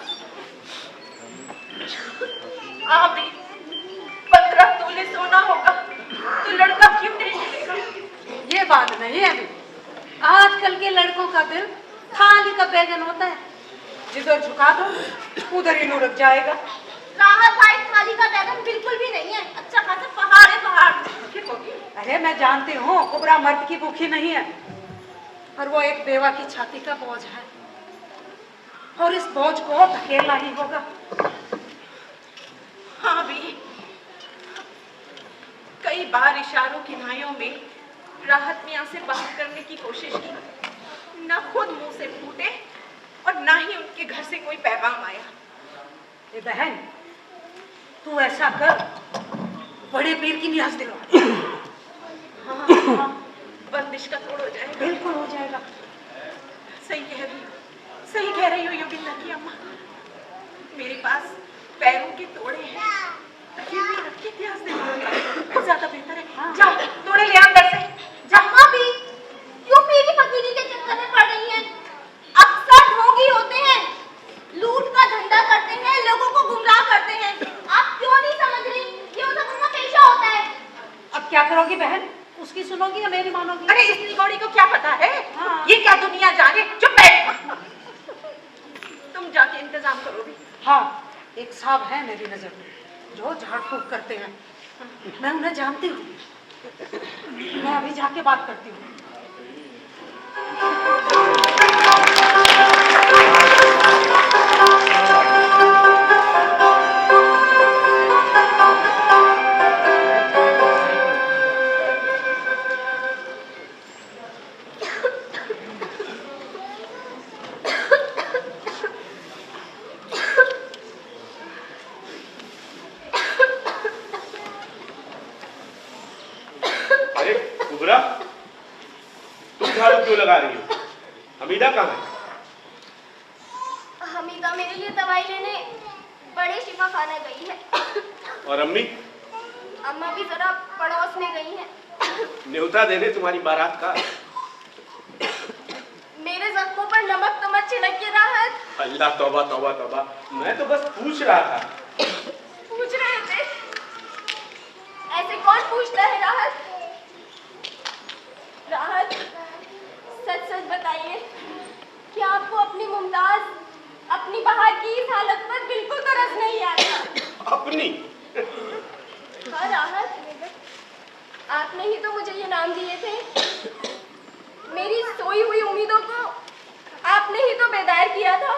अभी 15 तोले सोना होगा तो लड़का क्यों नहीं मिलेगा? ये बात नहीं है अभी। आजकल के लड़कों का दिल थाली का बैगन होता है, जिधर झुका दो उधर ही लुढ़क जाएगा। राहत भाई थाली का बैगन बिल्कुल भी नहीं है, अच्छा खासा पहाड़ है पहाड़। अरे मैं जानती हूँ कुबरा मर्द की भूखी नहीं है, पर वो एक बेवा की छाती का बोझ है, और इस बोझ को धकेलना ही होगा। हाँ भी कई बार इशारों किनायों में राहत मियाँ से बात करने की कोशिश की, न खुद मुंह से फूटे और ना ही उनके घर से कोई पैगाम आया। ए बहन, तू ऐसा कर, बड़े पीर की नियाज दिलवा। हाँ, बंदिश का तोड़ हो जाएगा। बिल्कुल हो जाएगा। सही कह रही हो योगिंदा की अम्मा। मेरे पास पैरों के तोड़े हैं, फिर भी रखी इतिहास दिलवा ज्यादा बेहतर है। हाँ। जाओ तोड़े ले अंदर से। अम्मा भी क्यों मेरी भतीजी के चक्कर में पड़ रही हैं? अक्सर ढोंगी होते हैं, लूट का धंधा करते हैं, लोगों को गुमराह करोगी बहन? उसकी सुनोगी या मेरी मानोगी? अरे इस निगौड़ी को क्या पता है? हाँ। ये क्या दुनिया जाने। चुप बैठ। तुम जाके इंतजाम करोगी। हाँ, एक साहब है मेरी नजर में जो झाड़ फूक करते हैं, मैं उन्हें जानती हूँ। मैं अभी जाके बात करती हूँ। अरे कुबरा, तुम झाड़ू क्यों लगा रही हो? हमीदा कहाँ है? हमीदा मेरे लिए दवाई लेने बड़े शिफा खाना गई है। और अम्मी? अम्मा भी जरा पड़ोस में गई है। न्योता देने तुम्हारी बारात का। मेरे जख्मों पर नमक तमक छिड़क के राहत। अल्लाह तौबा तौबा तौबा, मैं तो बस पूछ रहा था। पूछ रहे थे? ऐसे कौन पूछता है राहत? राहत, सच सच बताइए कि आपको अपनी मुमताज, अपनी बहार की इस हालत पर बिल्कुल तरस नहीं आता? अपनी? हाँ राहत, आपने ही तो मुझे ये नाम दिए थे। मेरी सोई हुई उम्मीदों को आपने ही तो बेदार किया था।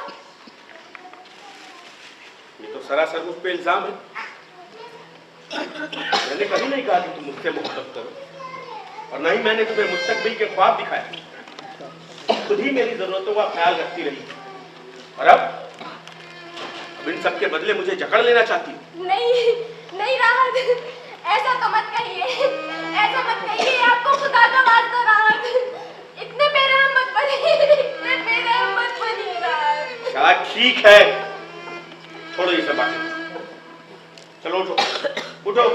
ये तो सरासर मुझ पे इल्जाम है। मैंने कभी नहीं कहा कि तुम मुझसे मुख्तलिफ करो, और न ही मैंने तुम्हें मुस्तकबिल के ख्वाब दिखाए। खुद ही मेरी जरूरतों का ख्याल रखती रही, और अब इन सब के बदले मुझे जकड़ लेना चाहती हो। नहीं नहीं राहत, ऐसा तो मत कहिए, ऐसा मत कहिए। आपको खुदा का वास्ता राहत, इतने बेरहम मत बनिए, इतने बेरहम मत बनिए राहत। चला ठीक है, छोड़ो ये सब बातें। चलो उठो उठो।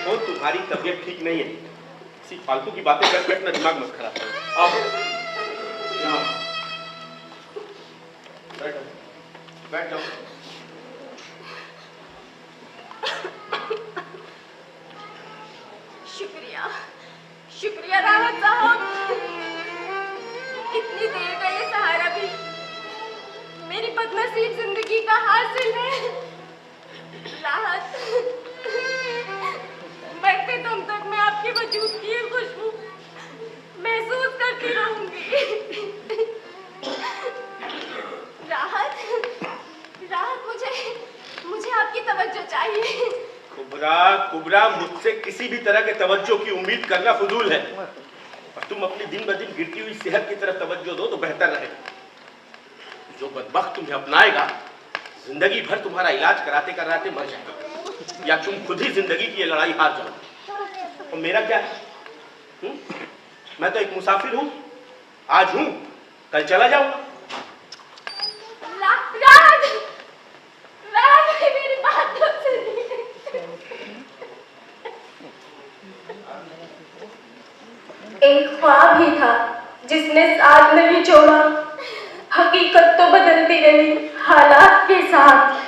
तो तुम्हारी तबीयत ठीक नहीं है, किसी फालतू की बातें करके अपना दिमाग मत खराब करो। आओ यहाँ बैठो, बैठ जाओ। शुक्रिया, शुक्रिया राहत साहब। इतनी देर का ये सहारा भी मेरी बदनसीब जिंदगी का हासिल है। राहत, मरते दम तक मैं आपके वजूद की ये खुशबू महसूस करती रहूंगी। राहत, राहत, मुझे आपकी तवज्जो चाहिए। कुबरा, कुबरा, मुझसे किसी भी तरह के तवज्जो की उम्मीद करना फजूल है, और तुम अपनी दिन ब दिन गिरती हुई सेहत की तरफ तवज्जो दो तो बेहतर रहेगा। जो बदबख्त तुम्हें अपनाएगा, जिंदगी भर तुम्हारा इलाज कराते कराते मर जाएगा, या तुम खुद ही जिंदगी की ये लड़ाई हार जाओ। और मेरा क्या है? मैं तो एक मुसाफिर हूं, आज हूं, कल चला जाऊंगा। राहत, राहत, मेरी बात तो सुनिए। एक ख्वाब ही था जिसने साथ नहीं छोड़ा, हकीकत तो बदलती रही हालात के साथ।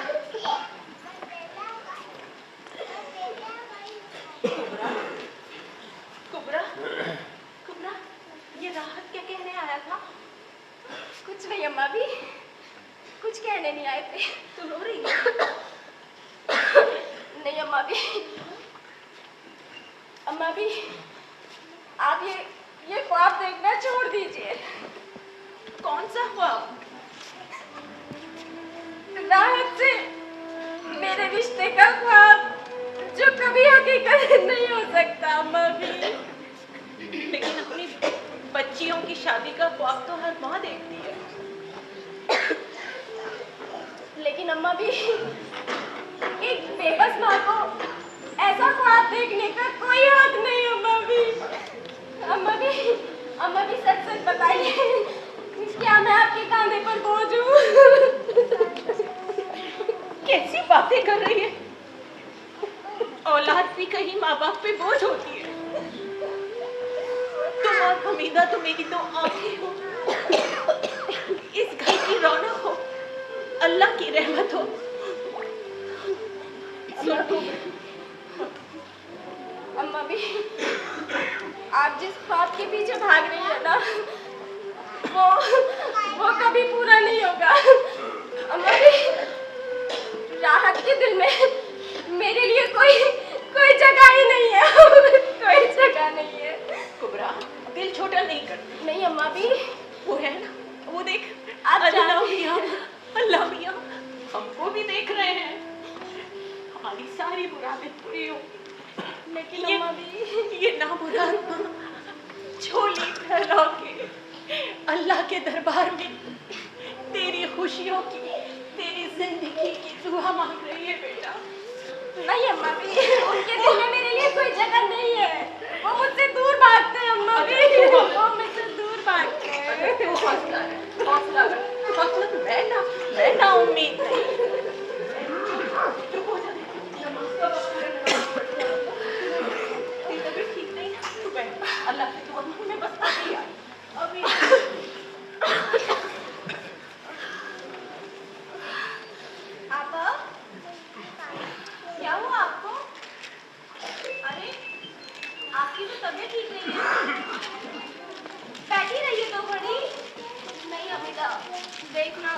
कुबरा, कुबरा, ये राहत क्या कहने आया था? कुछ नहीं अम्मा भी, कुछ कहने नहीं आए थे। तू रो रही है? नहीं अम्मा भी, अम्मा भी, आप ये ख्वाब देखना छोड़ दीजिए। कौन सा ख्वाब? राहत से मेरे रिश्ते का ख्वाब, जो कभी हकीकत नहीं हो सकता अम्मा भी। लेकिन अपनी बच्चियों की शादी का ख्वाब तो हर माँ देखती है। लेकिन अम्मा भी, एक बेबस माँ को ऐसा ख्वाब देखने का कोई हक नहीं अम्मा भी। अम्मा भी, अम्मा भी, सच सच बताइए, क्या मैं आपके कांधे पर बोझ हूँ? कैसी बातें कर रही है? औलाद भी कहीं माँ बाप पे बोझ होती है। तुम और हमीदा तो मेरी दो आंखें हो, इस घर की रौनक हो, अल्लाह की रहमत हो। अम्मा भी, आप जिस ख्वाब के पीछे भाग रही है ना, वो कभी पूरा नहीं होगा। अम्मा भी, राहत के दिल में मेरे लिए कोई जगह ही नहीं है। कोई जगह नहीं है। कुबरा, दिल छोटा नहीं करती। नहीं अम्मा भी, वो है ना, वो देख, आप अल्लाह मियां, अल्लाह मियां हमको भी देख रहे हैं। हमारी सारी मुरादें पूरी हो। लेकिन अम्मा भी, ये नामुराद माँ झोली फैला के अल्लाह के दरबार में तेरी खुशियों की, तेरी जिंदगी की दुआ मांग रही है बेटा। नहीं अम्मा भी, उनके दिल में मेरे लिए कोई जगह नहीं है। वो मुझसे दूर भागते हैं अम्मा भी, वो मुझसे दूर भागते हैं। तू हौसला रख, हौसला रख, हौसला तो मैं ना उम्मीद नहीं। चुप हो जा। तेरी तबीयत ठीक नहीं है, तू बैठ। अल्लाह की दुआ में बस आती है। अभी आपा, क्या हुआ आपको? अरे, आपकी तो तबीयत ठीक नहीं है। बैठी रहिए तो खड़ी। नहीं अमिता, देखना,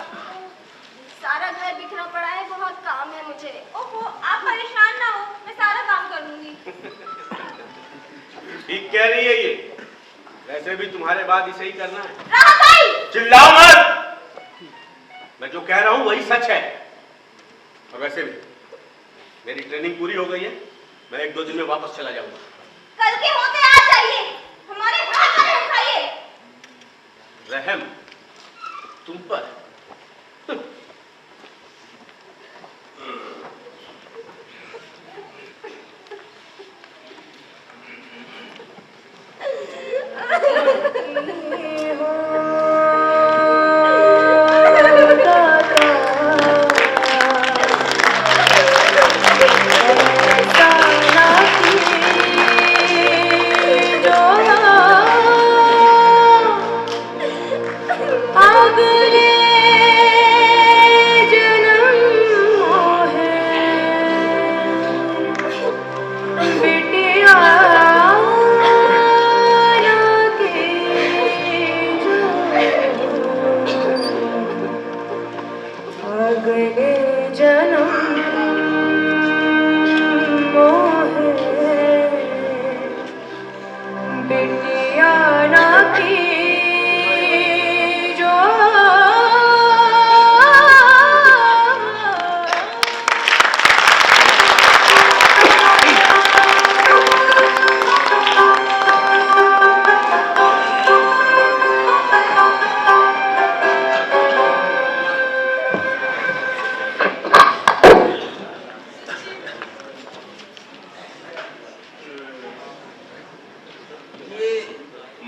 सारा घर बिखरा पड़ा है, बहुत काम है मुझे। ओहो, आप परेशान ना हो, मैं सारा काम कर लूंगी। ठीक कह रही है ये। वैसे भी तुम्हारे बाद इसे ही करना है। राहत भाई! चिल्लाओ मत। मैं जो कह रहा हूं वही सच है। और वैसे भी मेरी ट्रेनिंग पूरी हो गई है। मैं 1-2 दिन में वापस चला जाऊंगा। कल के होते आ जाइए, हमारे हाथ पर रहम खाइए। रहम तुम पर?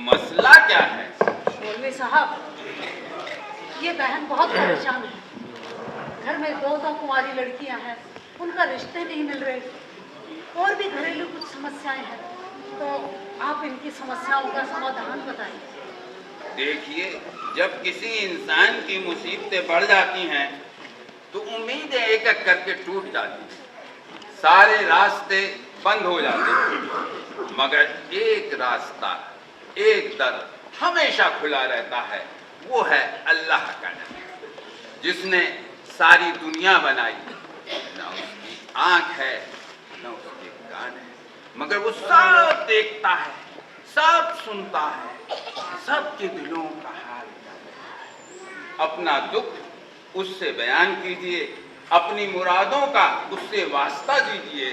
मसला क्या है? मौलवी साहब, ये बहन बहुत परेशान है। घर में 2 कुंवारी लड़कियां हैं, उनका रिश्ते नहीं मिल रहे, और भी घरेलू कुछ समस्याएं हैं। तो आप इनकी समस्याओं का समाधान बताइए। देखिए, जब किसी इंसान की मुसीबतें बढ़ जाती हैं तो उम्मीदें एक एक करके टूट जाती हैं, सारे रास्ते बंद हो जाते हैं, मगर एक रास्ता, एक दर हमेशा खुला रहता है। वो है अल्लाह का दर, जिसने सारी दुनिया बनाई। न उसकी आंख है, न उसके कान है, मगर वो सब देखता है, सब सुनता है, सबके दिलों का हाल जानता है। अपना दुख उससे बयान कीजिए, अपनी मुरादों का उससे वास्ता दीजिए,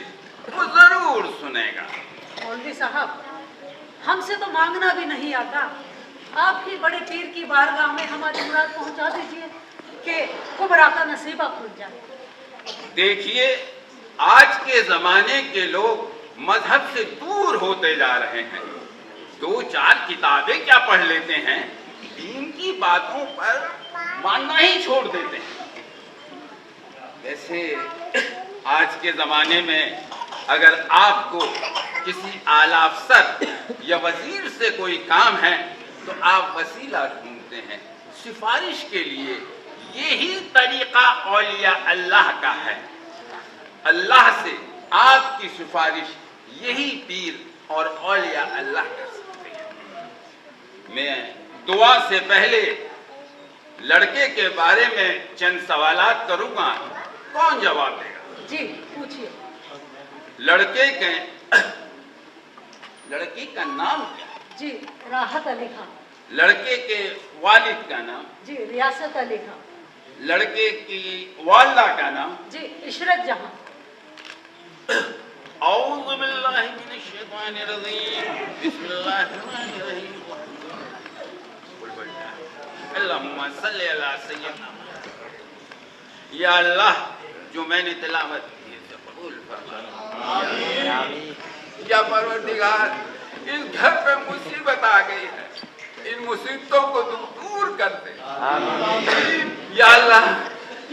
वो जरूर सुनेगा। मौलवी साहब, हमसे तो मांगना भी नहीं आता, आप ही बड़े पीर की बारगाह में हमारी मुराद पहुंचा दीजिए कि कुबरा का नसीबा खुल जाए। देखिए, आज के जमाने के लोग मजहब से दूर होते जा रहे हैं। 2-4 किताबें क्या पढ़ लेते हैं, दीन की बातों पर मानना ही छोड़ देते हैं। वैसे आज के जमाने में अगर आपको किसी आला अफसर या वजीर से कोई काम है तो आप वसीला ढूंढते हैं सिफारिश के लिए। यही तरीका औलिया अल्लाह का है। अल्लाह से आपकी सिफारिश यही पीर और औलिया अल्लाह कर सकते हैं। मैं दुआ से पहले लड़के के बारे में चंद सवालात करूंगा, कौन जवाब देगा? जी पूछिए। लड़की का नाम क्या? जी राहत अली खान। लड़के के वालिद का नाम? जी रियासत अली खान। लड़के की वालिदा का नाम? जी इशरत जहां। औज़ु बिल्लाहि मिनश शैतानिर रजीम, बिस्मिल्लाहिर रहमानिर रहीम, अल्लाहुम्मा सल्ली अला सय्यिदना। या अल्लाह, जो मैंने तिलावत की है उसे कबूल फरमा। आमीन। या परवरदिगार, इस घर पे मुसीबत आ गई है, इन मुसीबतों को तुम दूर कर दे। आमीन। या अल्लाह,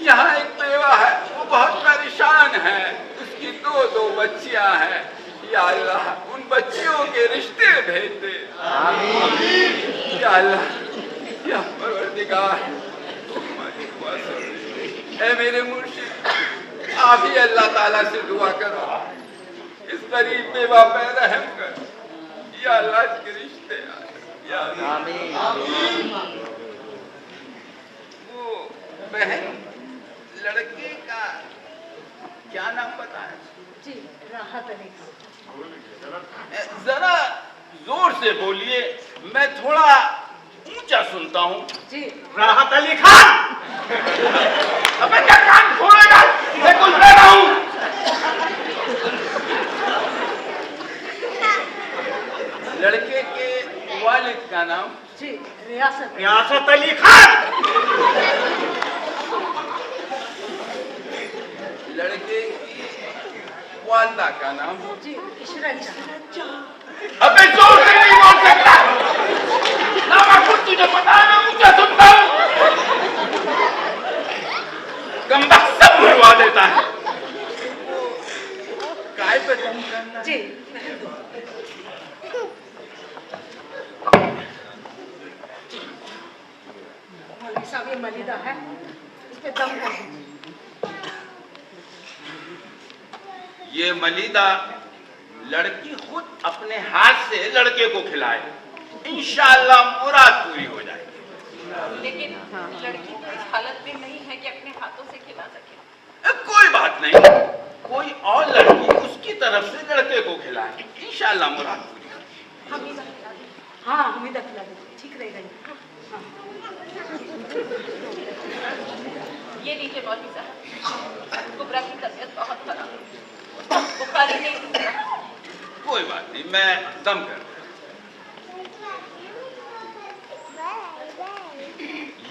यहाँ एक बेवा है, वो बहुत परेशान है, उसकी दो बच्चियां हैं। या अल्लाह, उन बच्चियों के रिश्ते भेज दे। आमीन। या अल्लाह, या परवरदिगार, तुम्हारी दुआ सुन। ऐ मेरे मुर्शिद, आप ही अल्लाह ताला से दुआ करो, इस गरीब बेवा पे रहम कर। या अल्लाह, के रिश्ते या आमीन। वो बहन, लड़के का क्या नाम बताया? जी राहत अली खान। जरा जोर से बोलिए, मैं थोड़ा ऊंचा सुनता हूँ। जी राहत अली खान। अबे क्या कान खोलेगा? मैं कुछ कह रहा हूँ। लड़के के वालिद का नाम? जी रियासत। रियासत अली खान। लड़के की वालिदा का नाम? जी इशरत जहां। अबे जोर से नहीं बोल सकता ना, मैं खुद तुझे पता है मैं ऊंचा सुनता हूँ। कमबख्त सब मरवा देता है। काय पे दम करना? जी मौलवी साहब, ये मलिदा है, इस पे दम कर दीजिए। ये मलिदा लड़की खुद अपने हाथ से लड़के को खिलाए, इंशाअल्लाह मुराद पूरी हो जाएगी। लेकिन लड़की तो इस हालत में नहीं है कि अपने हाथों से खिला सके। कोई बात नहीं, कोई और लड़की उसकी तरफ से लड़के को खिलाए, इंशाअल्लाह मुराद पूरी हो। हमीदा खिला दे। हाँ हमीदा खिला दीजिए, ठीक रहेगा ये। हाँ। ये लीजिए मौलवी साहब, कुबरा की तबीयत बहुत खराब है, बुखारी नहीं उतरा। कोई बात नहीं, मैं दम कर।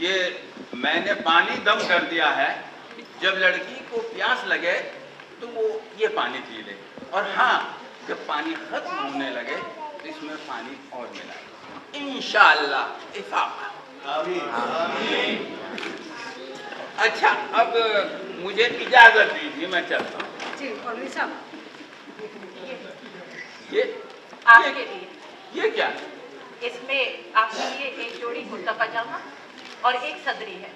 ये मैंने पानी दम कर दिया है, जब लड़की को प्यास लगे तो वो ये पानी पी ले, और हाँ, जब पानी खत्म होने लगे तो इसमें पानी और मिलाए, इंशाअल्लाह इफाका। अच्छा, अब मुझे इजाजत दीजिए, मैं चलता हूँ। जी मौलवी साहब, ये आपके लिए ये क्या? इसमें आपके लिए एक जोड़ी कुर्ता पजामा और एक सदरी है,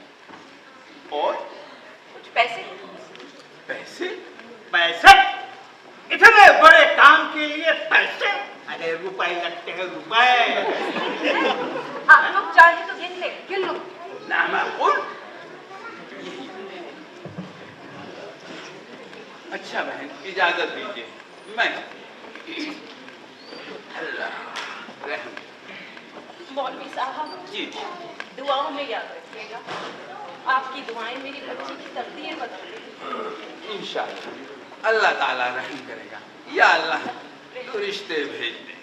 और कुछ पैसे। पैसे? पैसे? इतने बड़े काम के लिए पैसे? अरे रुपए लगते हैं, रुपए। आप लोग चाहे तो गिन ले। गिन लो। ना माकूल। अच्छा बहन, इजाजत दीजिए, मैं अल्लाह रहम। मौलवी साहब, जी दुआओं में याद रखिएगा, आपकी दुआएं मेरी बच्ची की तकदीर बदल देंगी। इंशाअल्लाह अल्लाह ताला रहम करेगा। या अल्लाह, तू रिश्ते भेज दे।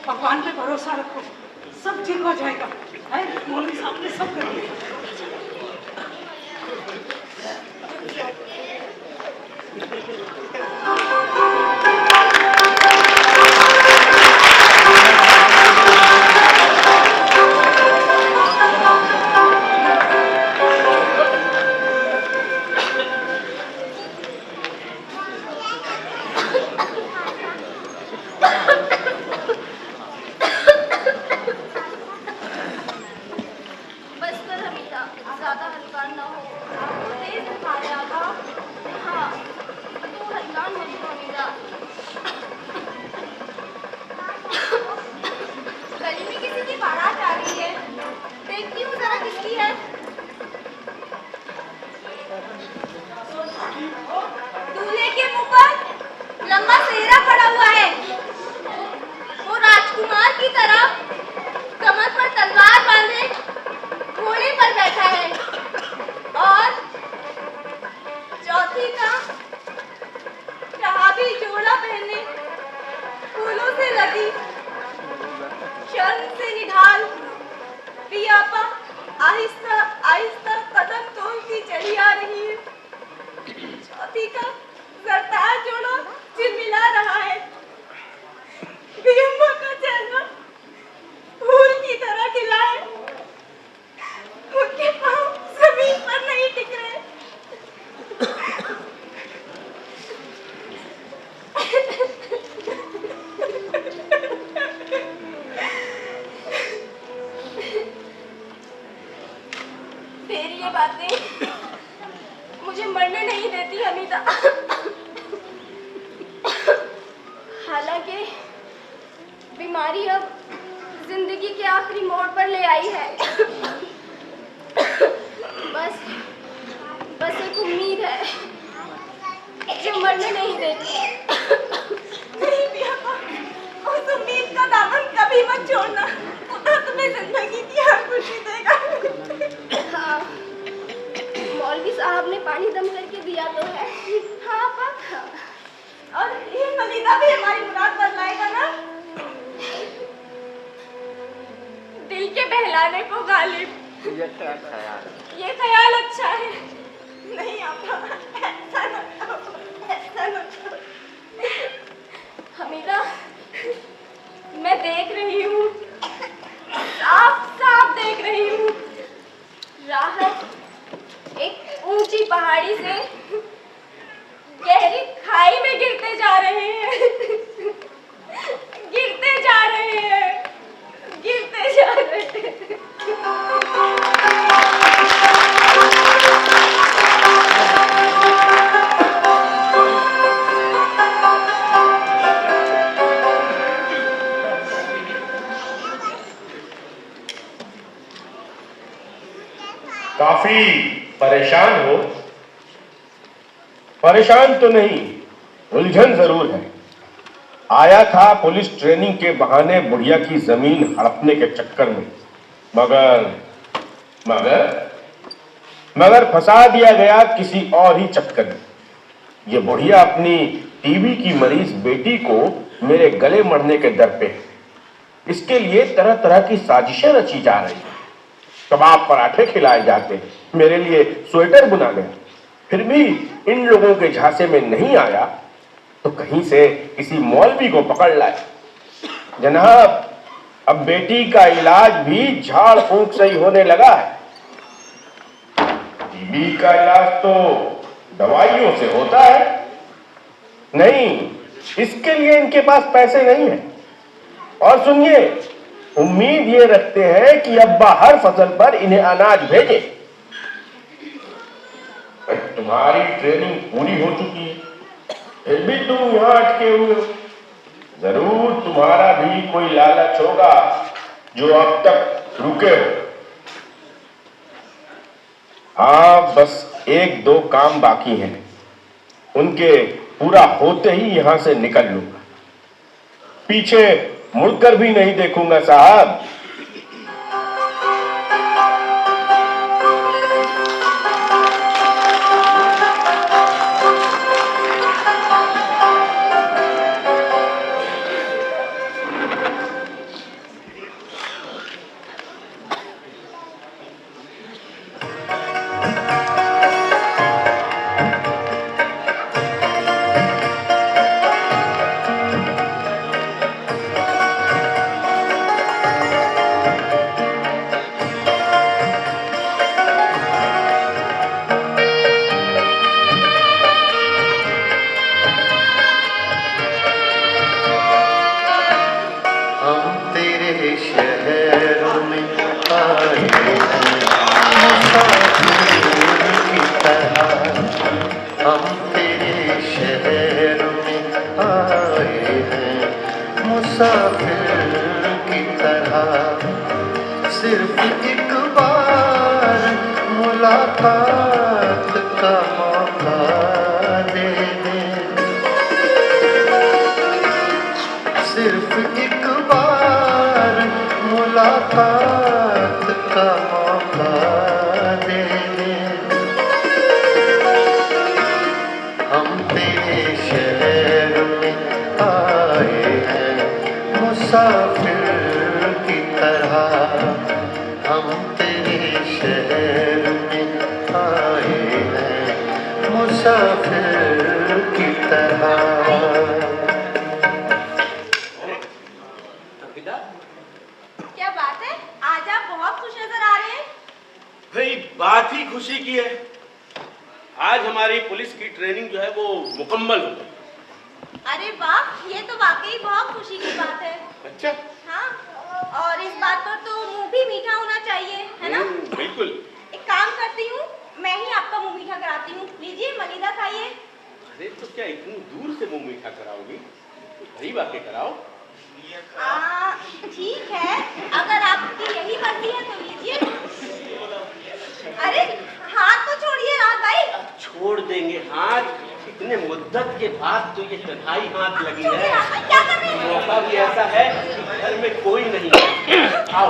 भगवान पे भरोसा रखो, सब ठीक हो जाएगा। है मौलवी साहब ने सब कर दिया। तेरी ये बातें मुझे मरने नहीं देती अनीता। हालांकि बीमारी अब जिंदगी के आखिरी मोड़ पर ले आई है। बस एक उम्मीद है जो मरने नहीं देती। नहीं पिया, उस उम्मीद का दामन कभी मत छोड़ना। खुदा तुम्हें जिंदगी की हर खुशी देगा। हाँ, मौलवी साहब ने पानी दम करके दिया तो है। हाँ पापा, और ये मलीदा भी हमारी मुराद बदलाएगा ना। दिल के बहलाने को गालिब, ये ख्याल अच्छा है। नहीं आपा, ऐसा न करो, ऐसा न करो। हमीदा, मैं देख रही हूँ, साफ साफ देख रही हूँ, राहत एक ऊंची पहाड़ी से गहरी खाई में गिरते जा रहे हैं। गिरते जा रहे हैं, गिरते जा रहे हैं। काफी परेशान हो? परेशान तो नहीं, उलझन जरूर है। आया था पुलिस ट्रेनिंग के बहाने बुढ़िया की जमीन हड़पने के चक्कर में, मगर फंसा दिया गया किसी और ही चक्कर में। ये बुढ़िया अपनी टीबी की मरीज बेटी को मेरे गले मरने के दर पे है। इसके लिए तरह तरह की साजिशें रची जा रही हैं। कबाब पराठे खिलाए जाते हैं, मेरे लिए स्वेटर बुना गया। फिर भी इन लोगों के झांसे में नहीं आया तो कहीं से किसी मौलवी को पकड़ लाए। जनाब, अब बेटी का इलाज भी झाड़ फूंक से ही होने लगा है। टीबी का इलाज तो दवाइयों से होता है। नहीं, इसके लिए इनके पास पैसे नहीं है। और सुनिए, उम्मीद ये रखते हैं कि अब्बा हर फसल पर इन्हें अनाज भेजे। तुम्हारी ट्रेनिंग पूरी हो चुकी है, फिर भी तुम यहाँ अटके हुए हो। जरूर तुम्हारा भी कोई लालच होगा जो अब तक रुके हो। हाँ, बस एक दो काम बाकी हैं, उनके पूरा होते ही यहां से निकल लूंगा। पीछे मुड़कर भी नहीं देखूंगा साहब। सिर्फ एक बार मुलाकात का मौका दे दे, सिर्फ एक बार मुलाकात का मौका दे दे। हम तेरे शहर में आए हैं मुसाफिर की तरह, हम तेरे शहर में आए हैं मुसाफिर की तरह। क्या बात है, आज आप बहुत खुश नजर आ रहे हैं। भाई बात ही खुशी की है। आज हमारी पुलिस की ट्रेनिंग जो है वो मुकम्मल हो गई। अरे वाह, ये तो वाकई बहुत खुशी की बात है। अच्छा, हाँ, और इस बात पर तो मुंह भी मीठा होना चाहिए, है ना? बिल्कुल। एक काम करते लीजिए मनीदा खाइए। अरे तो क्या इतनी दूर से मुंह मीठा कराओगी? करीब आके कराओ। ठीक है, अगर आपकी यही मर्जी है तो लीजिए। अरे हाथ तो छोड़िए रात भाई। छोड़ देंगे हाथ, इतने मुद्दत के बाद तो ये कन्हाई हाथ लगी है। क्या कर रहे हैं? मौका भी ऐसा है कि घर में कोई नहीं है। आओ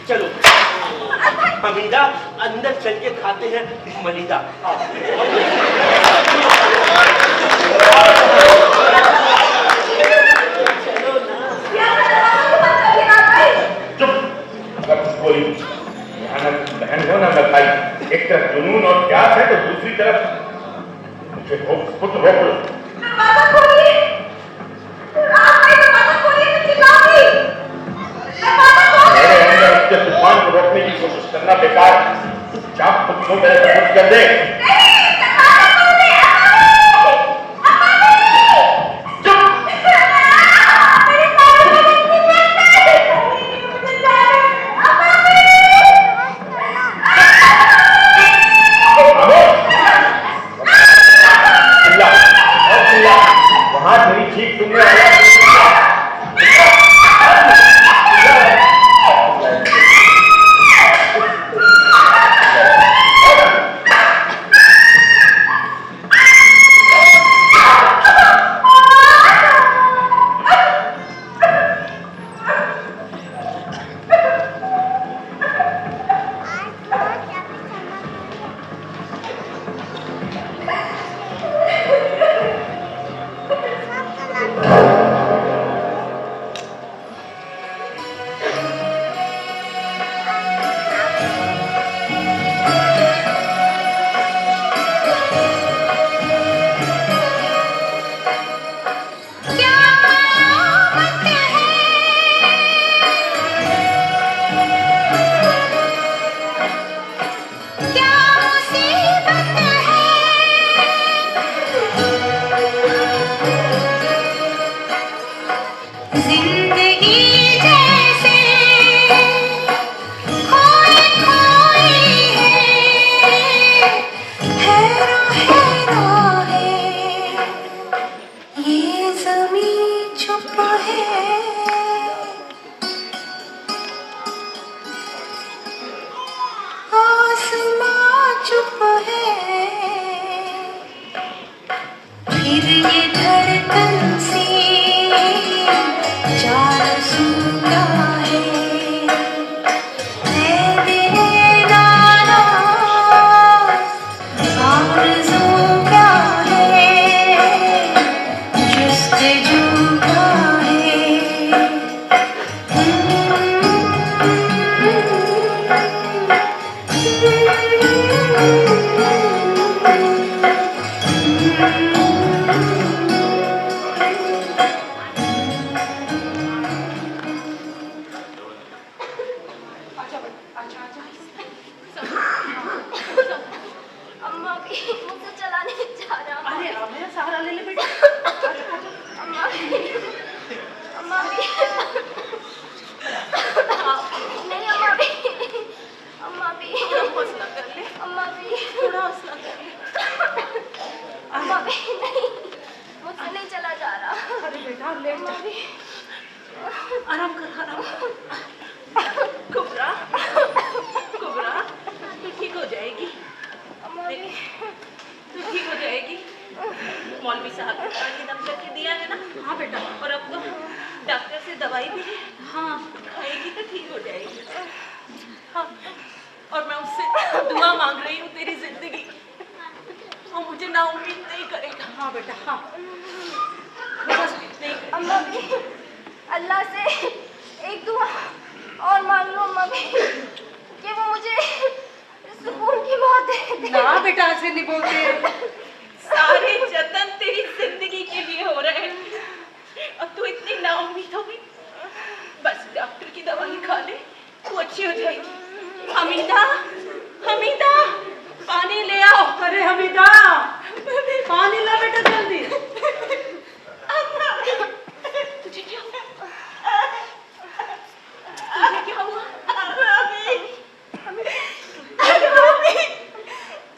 चलो हमीदा, अंदर चल के खाते हैं मनीदा। आओ कोई बहन हो ना भाई, एक तरफ जुनून और प्यास है तो दूसरी तरफ मुझे खुद रोक लो। दरवाजा खोलिए, दरवाजा खोलिए, मैं चिल्लाऊंगी। दरवाजा खोलिए। मेरे अंदर उसके तूफान को रोकने की कोशिश करना बेकार है। चुपचाप खुद को मेरे से कुछ कर दे।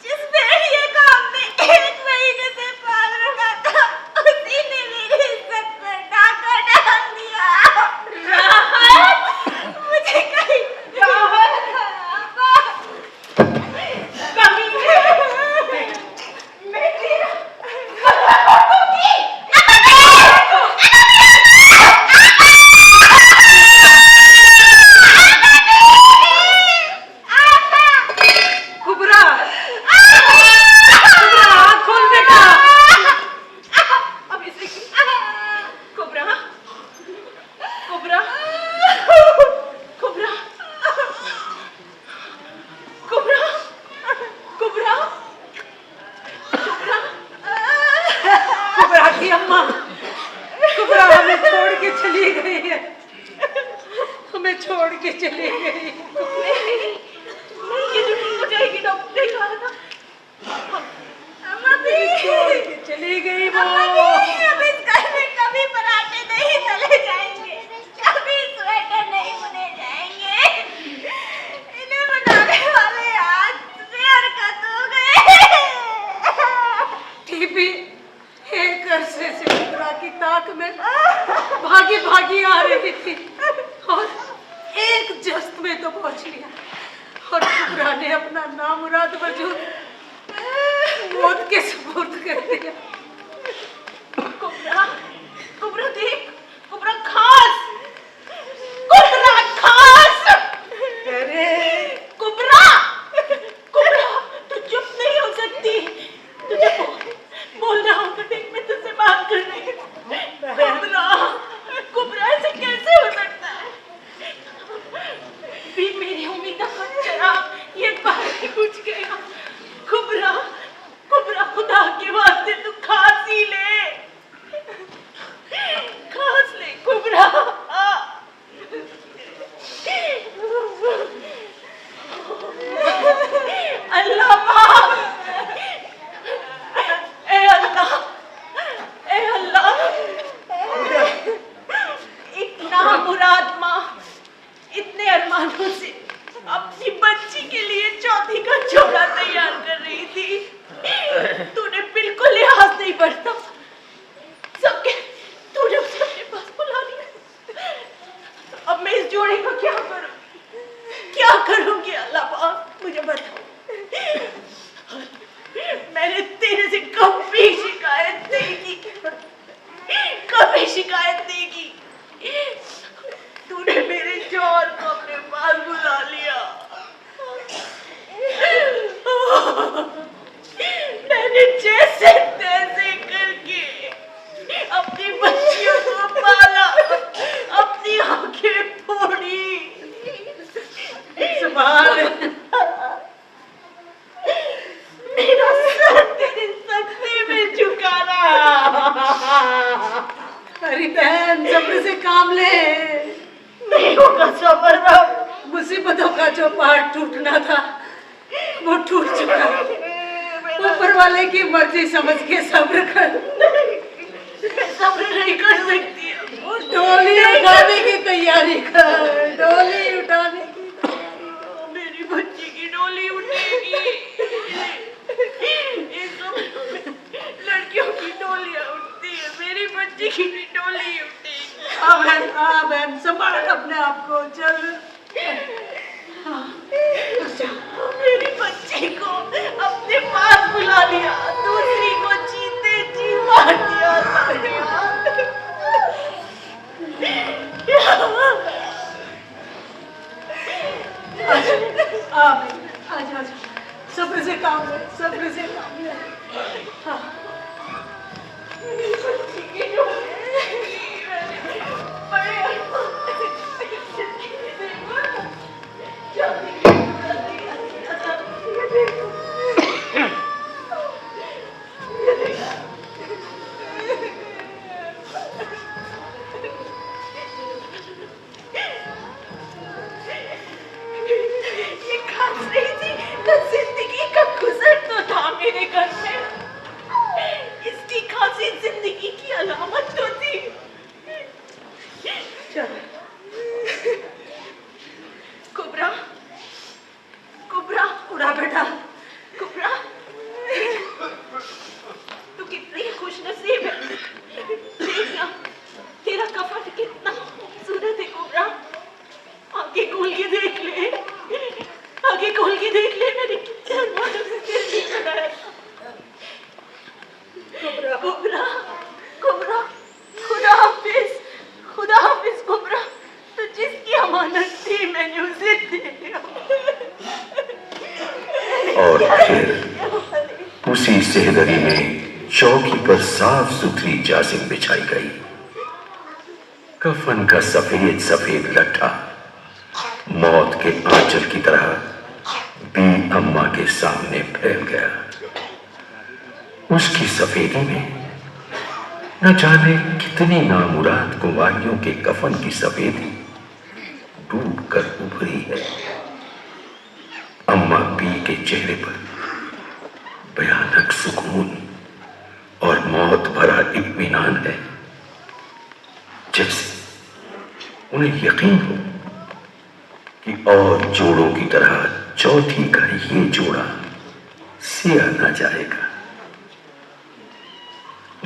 जिस भेड़िए का हमने कमी मैं तेरा करूंगी। कुबरा, कुबरा आँख खोल बेटा। अब इसे कुबरा, कुबरा, कुबरा, कुबरा, कुबरा, कुबरा, कुबरा की अम्मा, कुबरा हमें छोड़ के चली गई है, हमें छोड़ के चली गई। नहीं, ये जुटी हो जाएगी, डॉक्टर ने कहा था। छोड़ के चली गई वो। अब इस घर में कभी पराठे नहीं तले जाएंगे, कभी स्वेटर नहीं बुने जाएंगे। इन्हें बनाने वाले आज बेहरकत हो गए। टीपी एक अरसे से कुबरा की ताक में भागी भागी आ रही थी और एक जस्त में तो पहुंच लिया और कुबरा ने अपना नामुराद वजूद मौत के सुपुर्द कर दिया। कुबरा, कुबरा देख, कुबरा खास, कुबरा खास। अरे कुबरा, कुबरा, तू चुप नहीं हो सकती, तुझे बोलना होगा। देख मैं तुझसे बात कर रही हूँ। कुबरा, कुबरा ऐसे कैसे हो सकता है? भी मेरी उम्मीद का चिराग ये बात ही बुझ गया। कुबरा, कुबरा खुदा के वास्ते तू खांस ही ले, खांस ले कुबरा। अल्लाह माँ, ए अल्लाह, ए अल्लाह, इतना मुराद माँ इतने अरमानों से अपनी बच्ची के लिए चौथी का जोड़ा तैयार कर रही थी, तूने बिल्कुल लिहाज नहीं बरता। सबके तूने उसे अपने पास बुला लिया। अब मैं इस जोड़े का क्या करूं, क्या करूंगी? अल्लाह पाक मुझे बताओ। मैंने तेरे से कभी शिकायत नहीं की, कभी शिकायत नहीं की। तूने मेरे जौहर को अपने पास बुला लिया। मैंने जैसे तैसे करके अपनी बच्चियों को पाला, अपनी आंखें फोड़ी। मेरा सर तेरे सत्ते में झुका रहा। अरे बहन सब्र से काम ले, नहीं होगा सब्र अब। मुसीबतों का जो पहाड़ टूटना था वो टूट चुका। ऊपर वाले की मर्जी समझ के सब्र कर। मैं सब्र नहीं कर सकती। वो डोली उठाने की तैयारी कर, डोली उठाने की। मेरी बच्ची की डोली उठेगी। ये सब लड़कियों की डोलियां उठती है, मेरी बच्ची की भी डोली उठेगी। हाँ बहन संभाल अपने आप को, चल। मेरी बच्ची को अपने पास बुला लिया, दूसरी को जीते जी मार दिया। आजा सब्र से काम ले, सब्र से काम ले। हाँ। मेरी बच्ची की डोली बड़े ये खास रही थी, जिंदगी का गुजर तो था मेरे घर में। इसकी खांसी जिंदगी की अलामत तो थी। कुबरा, कुबरा, उड़ा बेटा। कुबरा, तू कितनी खुशनसीब है। देखना तेरा कफन कितना खूबसूरत है। कुबरा आगे खोल के देख ले, आगे खोल के देख ले। मेरी और फिर उसी सेहदरी में चौकी पर साफ सुथरी जाजिम बिछाई गई। कफन का सफेद सफेद लट्ठा मौत के आंचल की तरह बी अम्मा के सामने फैल गया। उसकी सफेदी में न जाने कितनी नामुराद कुंवारियों के कफन की सफेदी डूब कर उभरी है। अम्मा बी के चेहरे पर भयानक सुकून और मौत भरा इत्मीनान है, जैसे उन्हें यकीन हो कि और जोड़ों की तरह चौथी का ये जोड़ा सिया न जाएगा।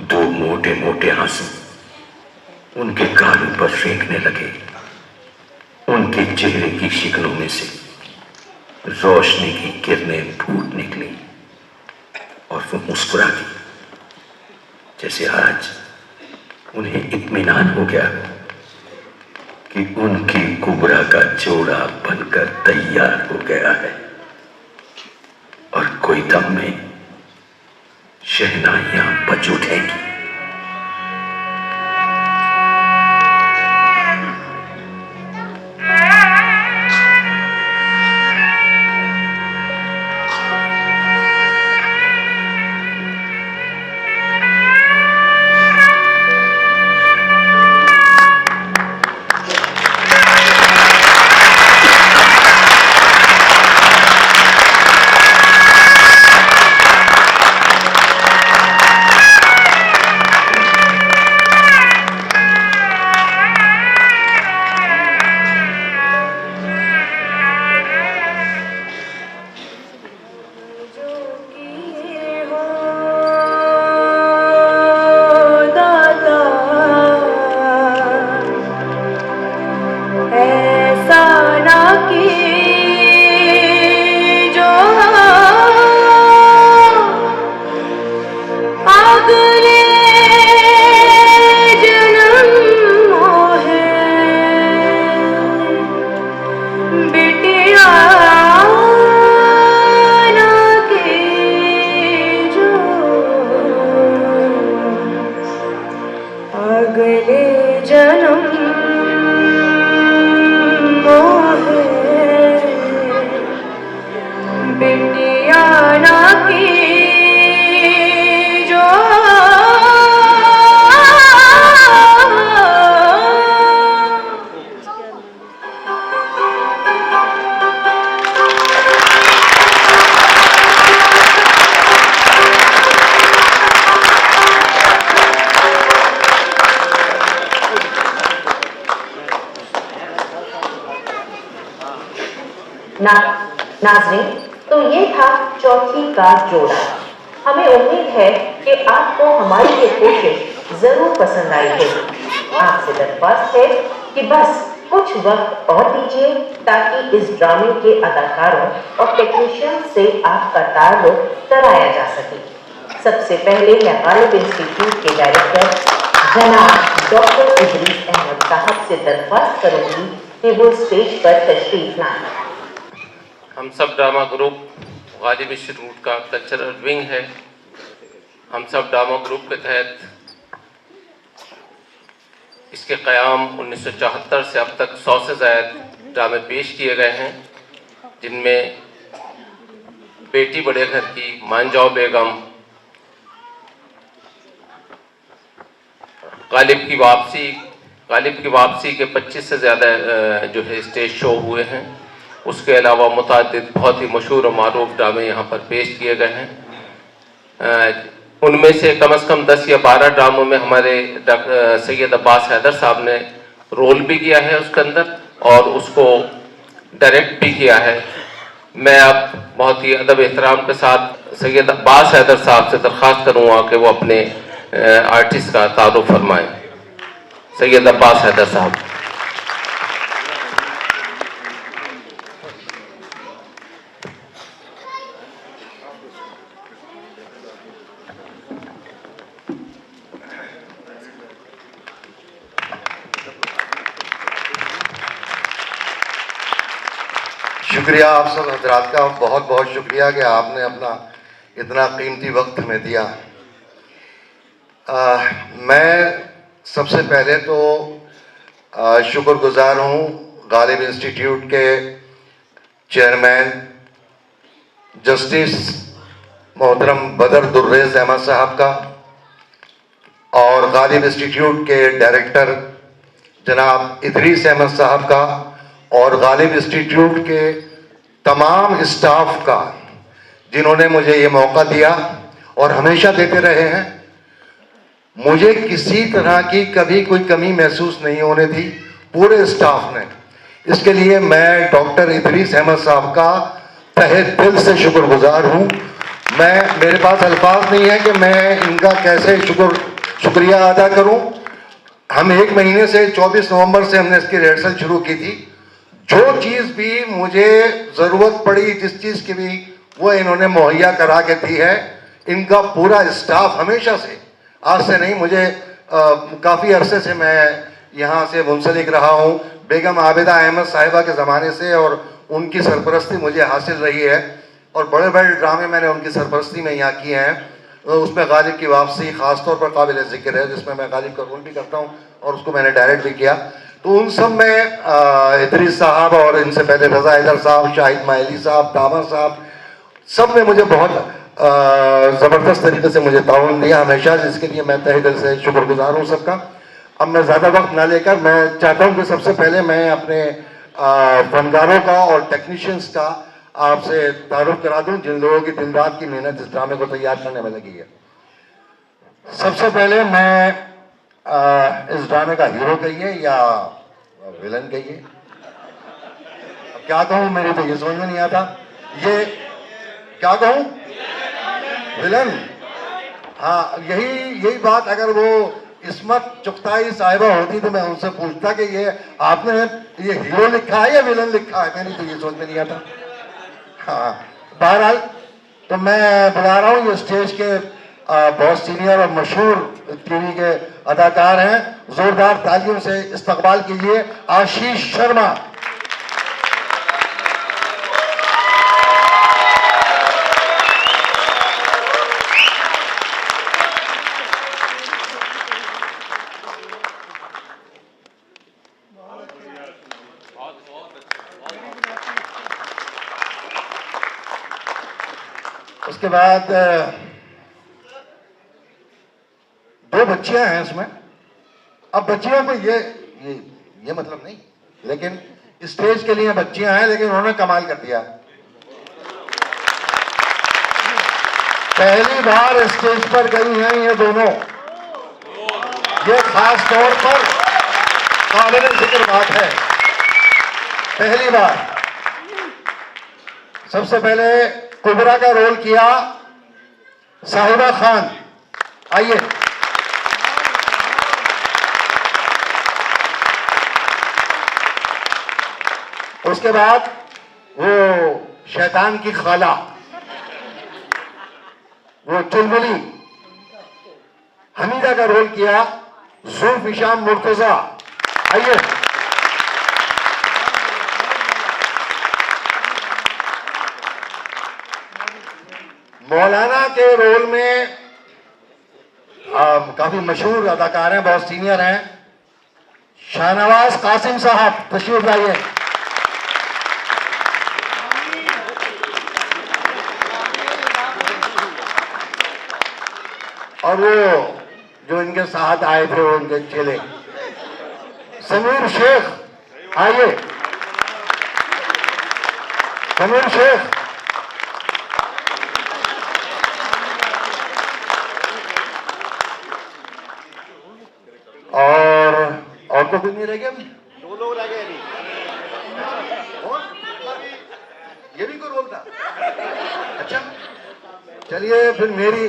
दो मोटे मोटे आंसू उनके गालों पर फेंकने लगे। उनके चेहरे की शिकनों में से रोशनी की किरणें फूट निकली और वो मुस्कुरा दी, जैसे आज उन्हें इत्मीनान हो गया कि उनकी कुबरा का जोड़ा बनकर तैयार हो गया है और कोई दम में शहनाइयां बज उठेंगी। नाज़रीन, तो ये था चौथी का जोड़ा। हमें उम्मीद है कि आपको हमारी ये कोशिश जरूर पसंद आई होगी। आपसे दरख्वास्त है कि बस कुछ वक्त और दीजिए ताकि इस ड्रामे के अदाकारों और टेक्नीशियन से आपका ताल्लुक कराया जा सके। सबसे पहले मैं गालिब इंस्टीट्यूट के डायरेक्टर जनाब डॉक्टर इदरीस अहमद साहब से दरख्वास्त करूंगी कि वो स्टेज पर तशरीफ लाएं। हम सब ड्रामा ग्रुप गालिब इंस्टीट्यूट का कल्चरल विंग है। हम सब ड्रामा ग्रुप के तहत इसके क़याम 1974 से अब तक 100 से ज़्यादा ड्रामे पेश किए गए हैं, जिनमें बेटी बड़े घर की, मान जाओ बेगम, गालिब की वापसी के 25 से ज़्यादा जो है स्टेज शो हुए हैं। उसके अलावा मुतादिद बहुत ही मशहूर और मारूफ ड्रामे यहाँ पर पेश किए गए हैं। उनमें से कम 10 या 12 ड्रामों में हमारे सैयद अब्बास हैदर साहब ने रोल भी किया है उसके अंदर और उसको डायरेक्ट भी किया है। मैं अब बहुत ही अदब एहतराम के साथ सैयद अब्बास हैदर साहब से दरख्वास्त करूँगा कि वो अपने आर्टिस्ट का तारुफ फरमाएं। सैयद अब्बास हैदर साहब। शुक्रिया आप सब हजरात का, बहुत बहुत शुक्रिया कि आपने अपना इतना कीमती वक्त हमें दिया। मैं सबसे पहले तो शुक्रगुजार हूँ गालिब इंस्टीट्यूट के चेयरमैन जस्टिस मोहतरम बदर दुर्रेज़ अहमद साहब का और गालिब इंस्टीट्यूट के डायरेक्टर जनाब इदरीस अहमद साहब का और गालिब इंस्टीट्यूट के तमाम स्टाफ का, जिन्होंने मुझे ये मौका दिया और हमेशा देते रहे हैं। मुझे किसी तरह की कभी कोई कमी महसूस नहीं होने दी पूरे स्टाफ ने। इसके लिए मैं डॉक्टर इदरीस अहमद साहब का तहे दिल से शुक्रगुजार हूँ। मेरे पास अल्फाज नहीं है कि मैं इनका कैसे शुक्रिया अदा करूँ। हम 1 महीने से 24 नवंबर से हमने इसकी रिहर्सल शुरू की थी। जो चीज़ भी मुझे ज़रूरत पड़ी, जिस चीज़ की भी, वो इन्होंने मुहैया करा के दी है। इनका पूरा स्टाफ हमेशा से, आज से नहीं, मुझे काफ़ी अरसे से मैं यहाँ से मुंसलिक रहा हूँ। बेगम आबिदा अहमद साहिबा के ज़माने से और उनकी सरपरस्ती मुझे हासिल रही है और बड़े बड़े ड्रामे मैंने उनकी सरपरस्ती में यहाँ किए हैं। उसमें गालिब की वापसी ख़ासतौर पर काबिल ज़िक्र है, जिसमें मैं गालिब का रोल भी करता हूँ और उसको मैंने डायरेक्ट भी किया। तो उन सब में इदरीस साहब और इनसे पहले रज़ा हैदर साहब, शाहिद माइली साहब, तामर साहब, सब ने मुझे बहुत ज़बरदस्त तरीके से मुझे ताउन दिया हमेशा, जिसके लिए मैं तहे दिल से शुक्रगुजार हूँ सबका। अब मैं ज़्यादा वक्त ना लेकर मैं चाहता हूँ कि सबसे पहले मैं अपने फनकारों का और टेक्नीशियंस का आपसे तारुफ करा दूँ, जिन लोगों की दिन रात की मेहनत इस ड्रामे को तैयार करने में लगी है। सबसे पहले मैं इस ड्रामे का हीरो कहिए या विलन कहिए, अब क्या कहूँ, मेरे तो ये समझ में नहीं आता। ये क्या कहूँ, विलन। हाँ, यही बात अगर वो इस्मत चुगताई साहिबा होती तो मैं उनसे पूछता कि ये आपने ये हीरो लिखा है या विलन लिखा है, मैंने तो ये समझ में नहीं आता। हाँ, बहरहाल तो मैं बुला रहा हूँ, ये स्टेज के बहुत सीनियर और मशहूर टीवी के अदाकार हैं। जोरदार तालियों से इस्तकबाल कीजिए आशीष शर्मा। उसके बाद 2 बच्चियां हैं इसमें। अब बच्चियों को ये मतलब नहीं, लेकिन स्टेज के लिए बच्चियां हैं, लेकिन उन्होंने कमाल कर दिया। पहली बार स्टेज पर गई हैं ये दोनों, ये खास तौर पर काबिल जिक्र बात है, पहली बार। सबसे पहले कुबरा का रोल किया साहिबा खान, आइए। उसके बाद वो शैतान की खाला, वो चुलबुली हमीदा का रोल किया जुल्फिशान मुर्तजा, आइए। मौलाना के रोल में काफी मशहूर अदाकार हैं, बहुत सीनियर हैं, शाहनवाज कासिम साहब, तशरीफ लाइए। और वो जो इनके साथ आए थे वो उनके चेले समीर शेख, आइए समीर शेख। और तो कुछ नहीं रह गया, 2 लोग रह गए अभी। ये भी कोई रोल था? अच्छा, चलिए फिर मेरी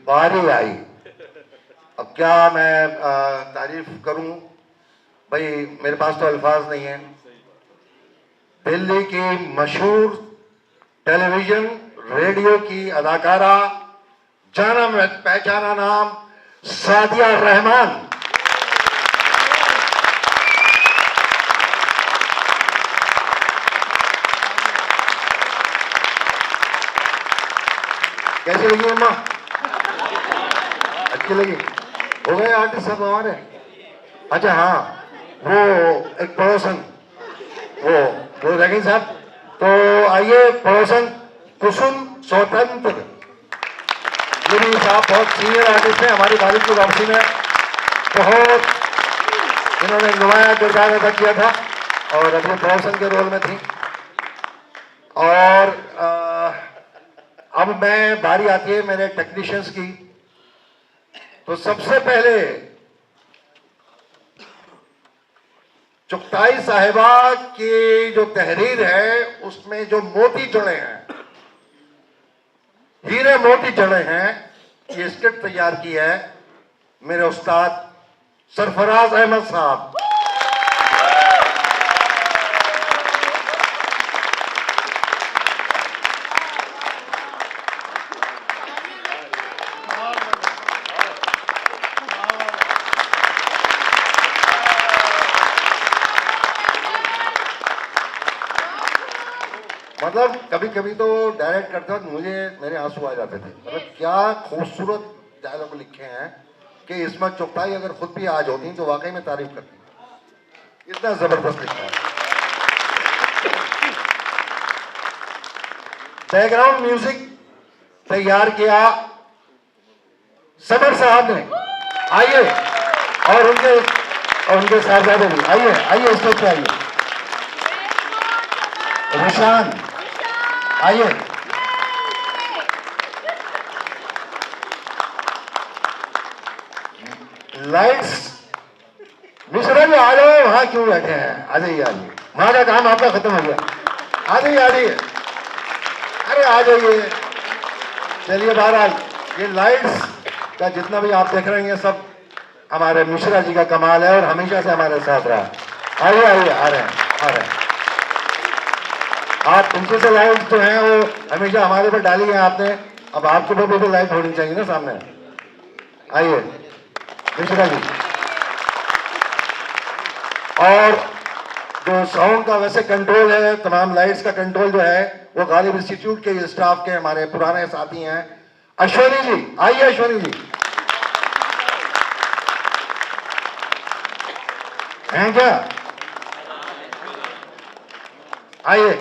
बारी आई। अब क्या मैं तारीफ करूं भाई, मेरे पास तो अल्फाज नहीं है। दिल्ली की मशहूर टेलीविजन रेडियो की अदाकारा, जाना पहचाना नाम सादिया रहमान। कैसी लगी अम्मा? अच्छी लगी? हो गए आर्टिस्ट सब हमारे? अच्छा हाँ, वो एक पड़ोसन वो रह गई साहब, तो आइए पड़ोसन कुसुम स्वतंत्र। ये भी साहब बहुत सीनियर आर्टिस्ट हैं, हमारी गालिब की वापसी में बहुत इन्होंने नुमाया किरदार अदा किया था और अपने पड़ोसन के रोल में थी। और अब मैं बारी आती है मेरे टेक्नीशियंस की, तो सबसे पहले चुगताई साहिबा की जो तहरीर है उसमें जो मोती जड़े हैं, हीरे मोती जड़े हैं, ये स्क्रिप्ट तैयार की है मेरे उस्ताद सरफराज अहमद साहब। मतलब कभी कभी तो डायरेक्ट करते वक्त मुझे मेरे आंसू आ जाते थे। मतलब क्या खूबसूरत डायलॉग लिखे हैं कि इस्मत चुगताई अगर खुद भी आज होती तो वाकई में तारीफ करती। इतना जबरदस्त लिखा है। बैकग्राउंड म्यूजिक तैयार किया समर साहब ने। आइए, और उनके साहबजादे भी आइए स्टेज पे आइए। रुशान आइए। लाइट्स मिश्रा जी आ जाओ, वहां क्यों बैठे हैं? आ जाइए वहां का काम आपका खत्म हो गया। आ जाइए अरे आ जाइए। चलिए बहरहाल ये लाइट्स का जितना भी आप देख रहे हैं ये सब हमारे मिश्रा जी का कमाल है और हमेशा से हमारे साथ रहा। आइए आ रहे हैं। आप पीछे से लाइट जो है वो हमेशा हमारे पर डाली है आपने, अब आपके ऊपर भी लाइट होनी चाहिए ना सामने। आइए मिश्रा जी। और जो साउंड का वैसे कंट्रोल है, तमाम लाइट्स का कंट्रोल जो है वो गालिब इंस्टीट्यूट के स्टाफ के हमारे पुराने साथी हैं अश्वनी जी। आइए अश्वनी जी। हैं क्या? आइए।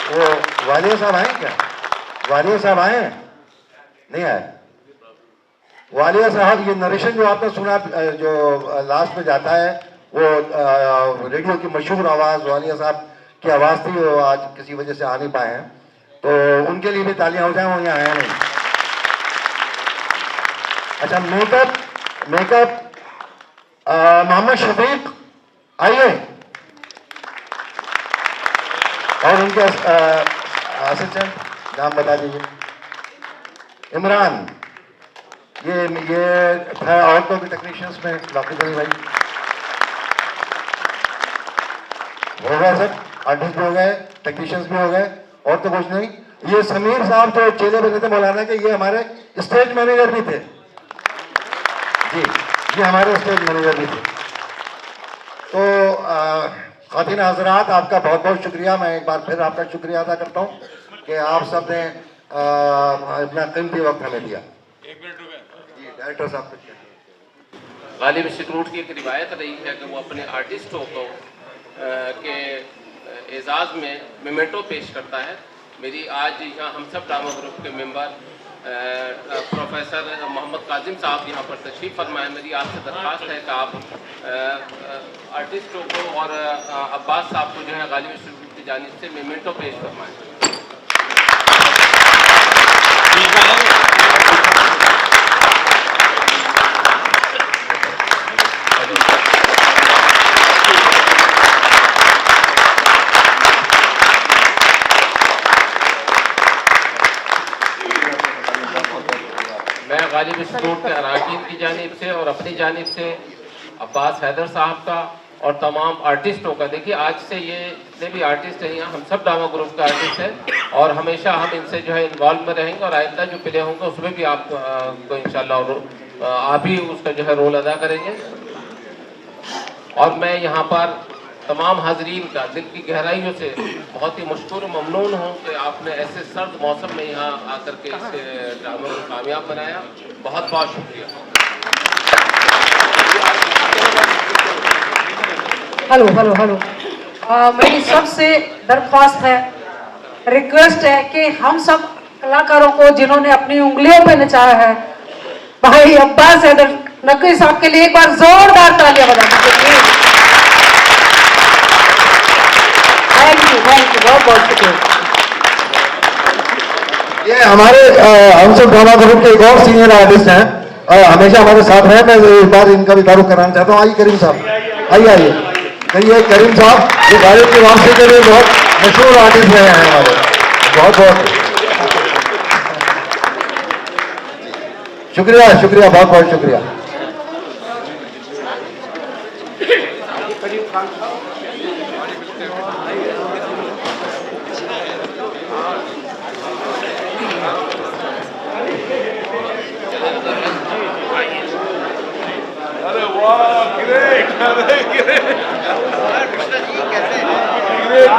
वो वालिया साहब आए क्या? वालिया साहब आए? नहीं आए। वालिया साहब ये नरेशन जो आपने सुना जो लास्ट में जाता है वो रेडियो की मशहूर आवाज़ वालिया साहब की आवाज़ थी, वो आज किसी वजह से आ नहीं पाए हैं, तो उनके लिए भी तालियां हो जाए, वो यहाँ आए नहीं। अच्छा मेकअप मोहम्मद शफीक आइए। और उनके असिस्टेंट नाम बता दीजिए। इमरान। ये है औरतों के टेक्नीशियंस में डॉक्टर गनी भाई। हो गए सब, आर्टिस्ट भी हो गए, टेक्नीशियंस भी हो गए, और तो कुछ नहीं। ये समीर साहब जो चेले बने थे मौलाना के, ये हमारे स्टेज मैनेजर भी थे जी, ये हमारे स्टेज मैनेजर भी थे। तो ख़ातिन हज़रात आपका बहुत बहुत शुक्रिया। मैं एक बार फिर आपका शुक्रिया अदा करता हूँ कि आप सब ने अपना कीमती वक्त हमें दिया। जी डायरेक्टर साहब। गालिब इंस्टीट्यूट की एक रिवायत रही है कि वो अपने आर्टिस्टों को के एजाज़ में मेमेंटो पेश करता है। मेरी आज यहाँ हम सब ड्रामा ग्रुप के मेंबर प्रोफेसर मोहम्मद काजिम साहब यहाँ पर तशरीफ़ फरमाए। मेरी आपसे दरख्वास्त है कि आप आर्टिस्टों को और अब्बास साहब को जो है गालिब इंस्टीट्यूट की जानिब से मेमेंटो पेश फरमाएँ। मैं गालिब इंस्टीट्यूट के अरकान की जानिब से और अपनी जानिब से अब्बास हैदर साहब का और तमाम आर्टिस्टों का, देखिए आज से ये जितने भी आर्टिस्ट हैं यहाँ हम सब ड्रामा ग्रुप का आर्टिस्ट हैं और हमेशा हम इनसे जो है इन्वॉल्व में रहेंगे और आइंदा जो प्ले होंगे उसमें भी आप को इंशाल्लाह आप ही उसका जो है रोल अदा करेंगे। और मैं यहाँ पर तमाम हाजरीन का दिल की गहराइयों से बहुत ही मशकूर ममनून हूँ कि आपने ऐसे सर्द मौसम में यहाँ आकर के इस ड्रामे को कामयाब बनाया। बहुत बहुत शुक्रिया। हेलो हेलो हेलो, मेरी सबसे दरख्वास्त है, रिक्वेस्ट है कि हम सब कलाकारों को जिन्होंने अपनी उंगलियों पे नचाया है, भाई अब्बास हैदर नकवी साहब के लिए एक बार जोरदार तालियां बजा दीजिए। थैंक यू, बहुत बहुत शुक्रिया। ये हमारे हम सब ड्रामा ग्रुप के एक और सीनियर आर्टिस्ट हैं, हमेशा हमारे साथ हैं। मैं इस बार इनका भी तारुफ कराना चाहता हूँ। आइए करीम साहब, आइए। कहिए करीम साहब, ये गालिब की वापसी के लिए बहुत मशहूर आर्टिस्ट रहे हैं हमारे। बहुत बहुत शुक्रिया, शुक्रिया, बहुत बहुत शुक्रिया। अरे वाह, ग्रेट, अरे ग्रेट, ग्रेट।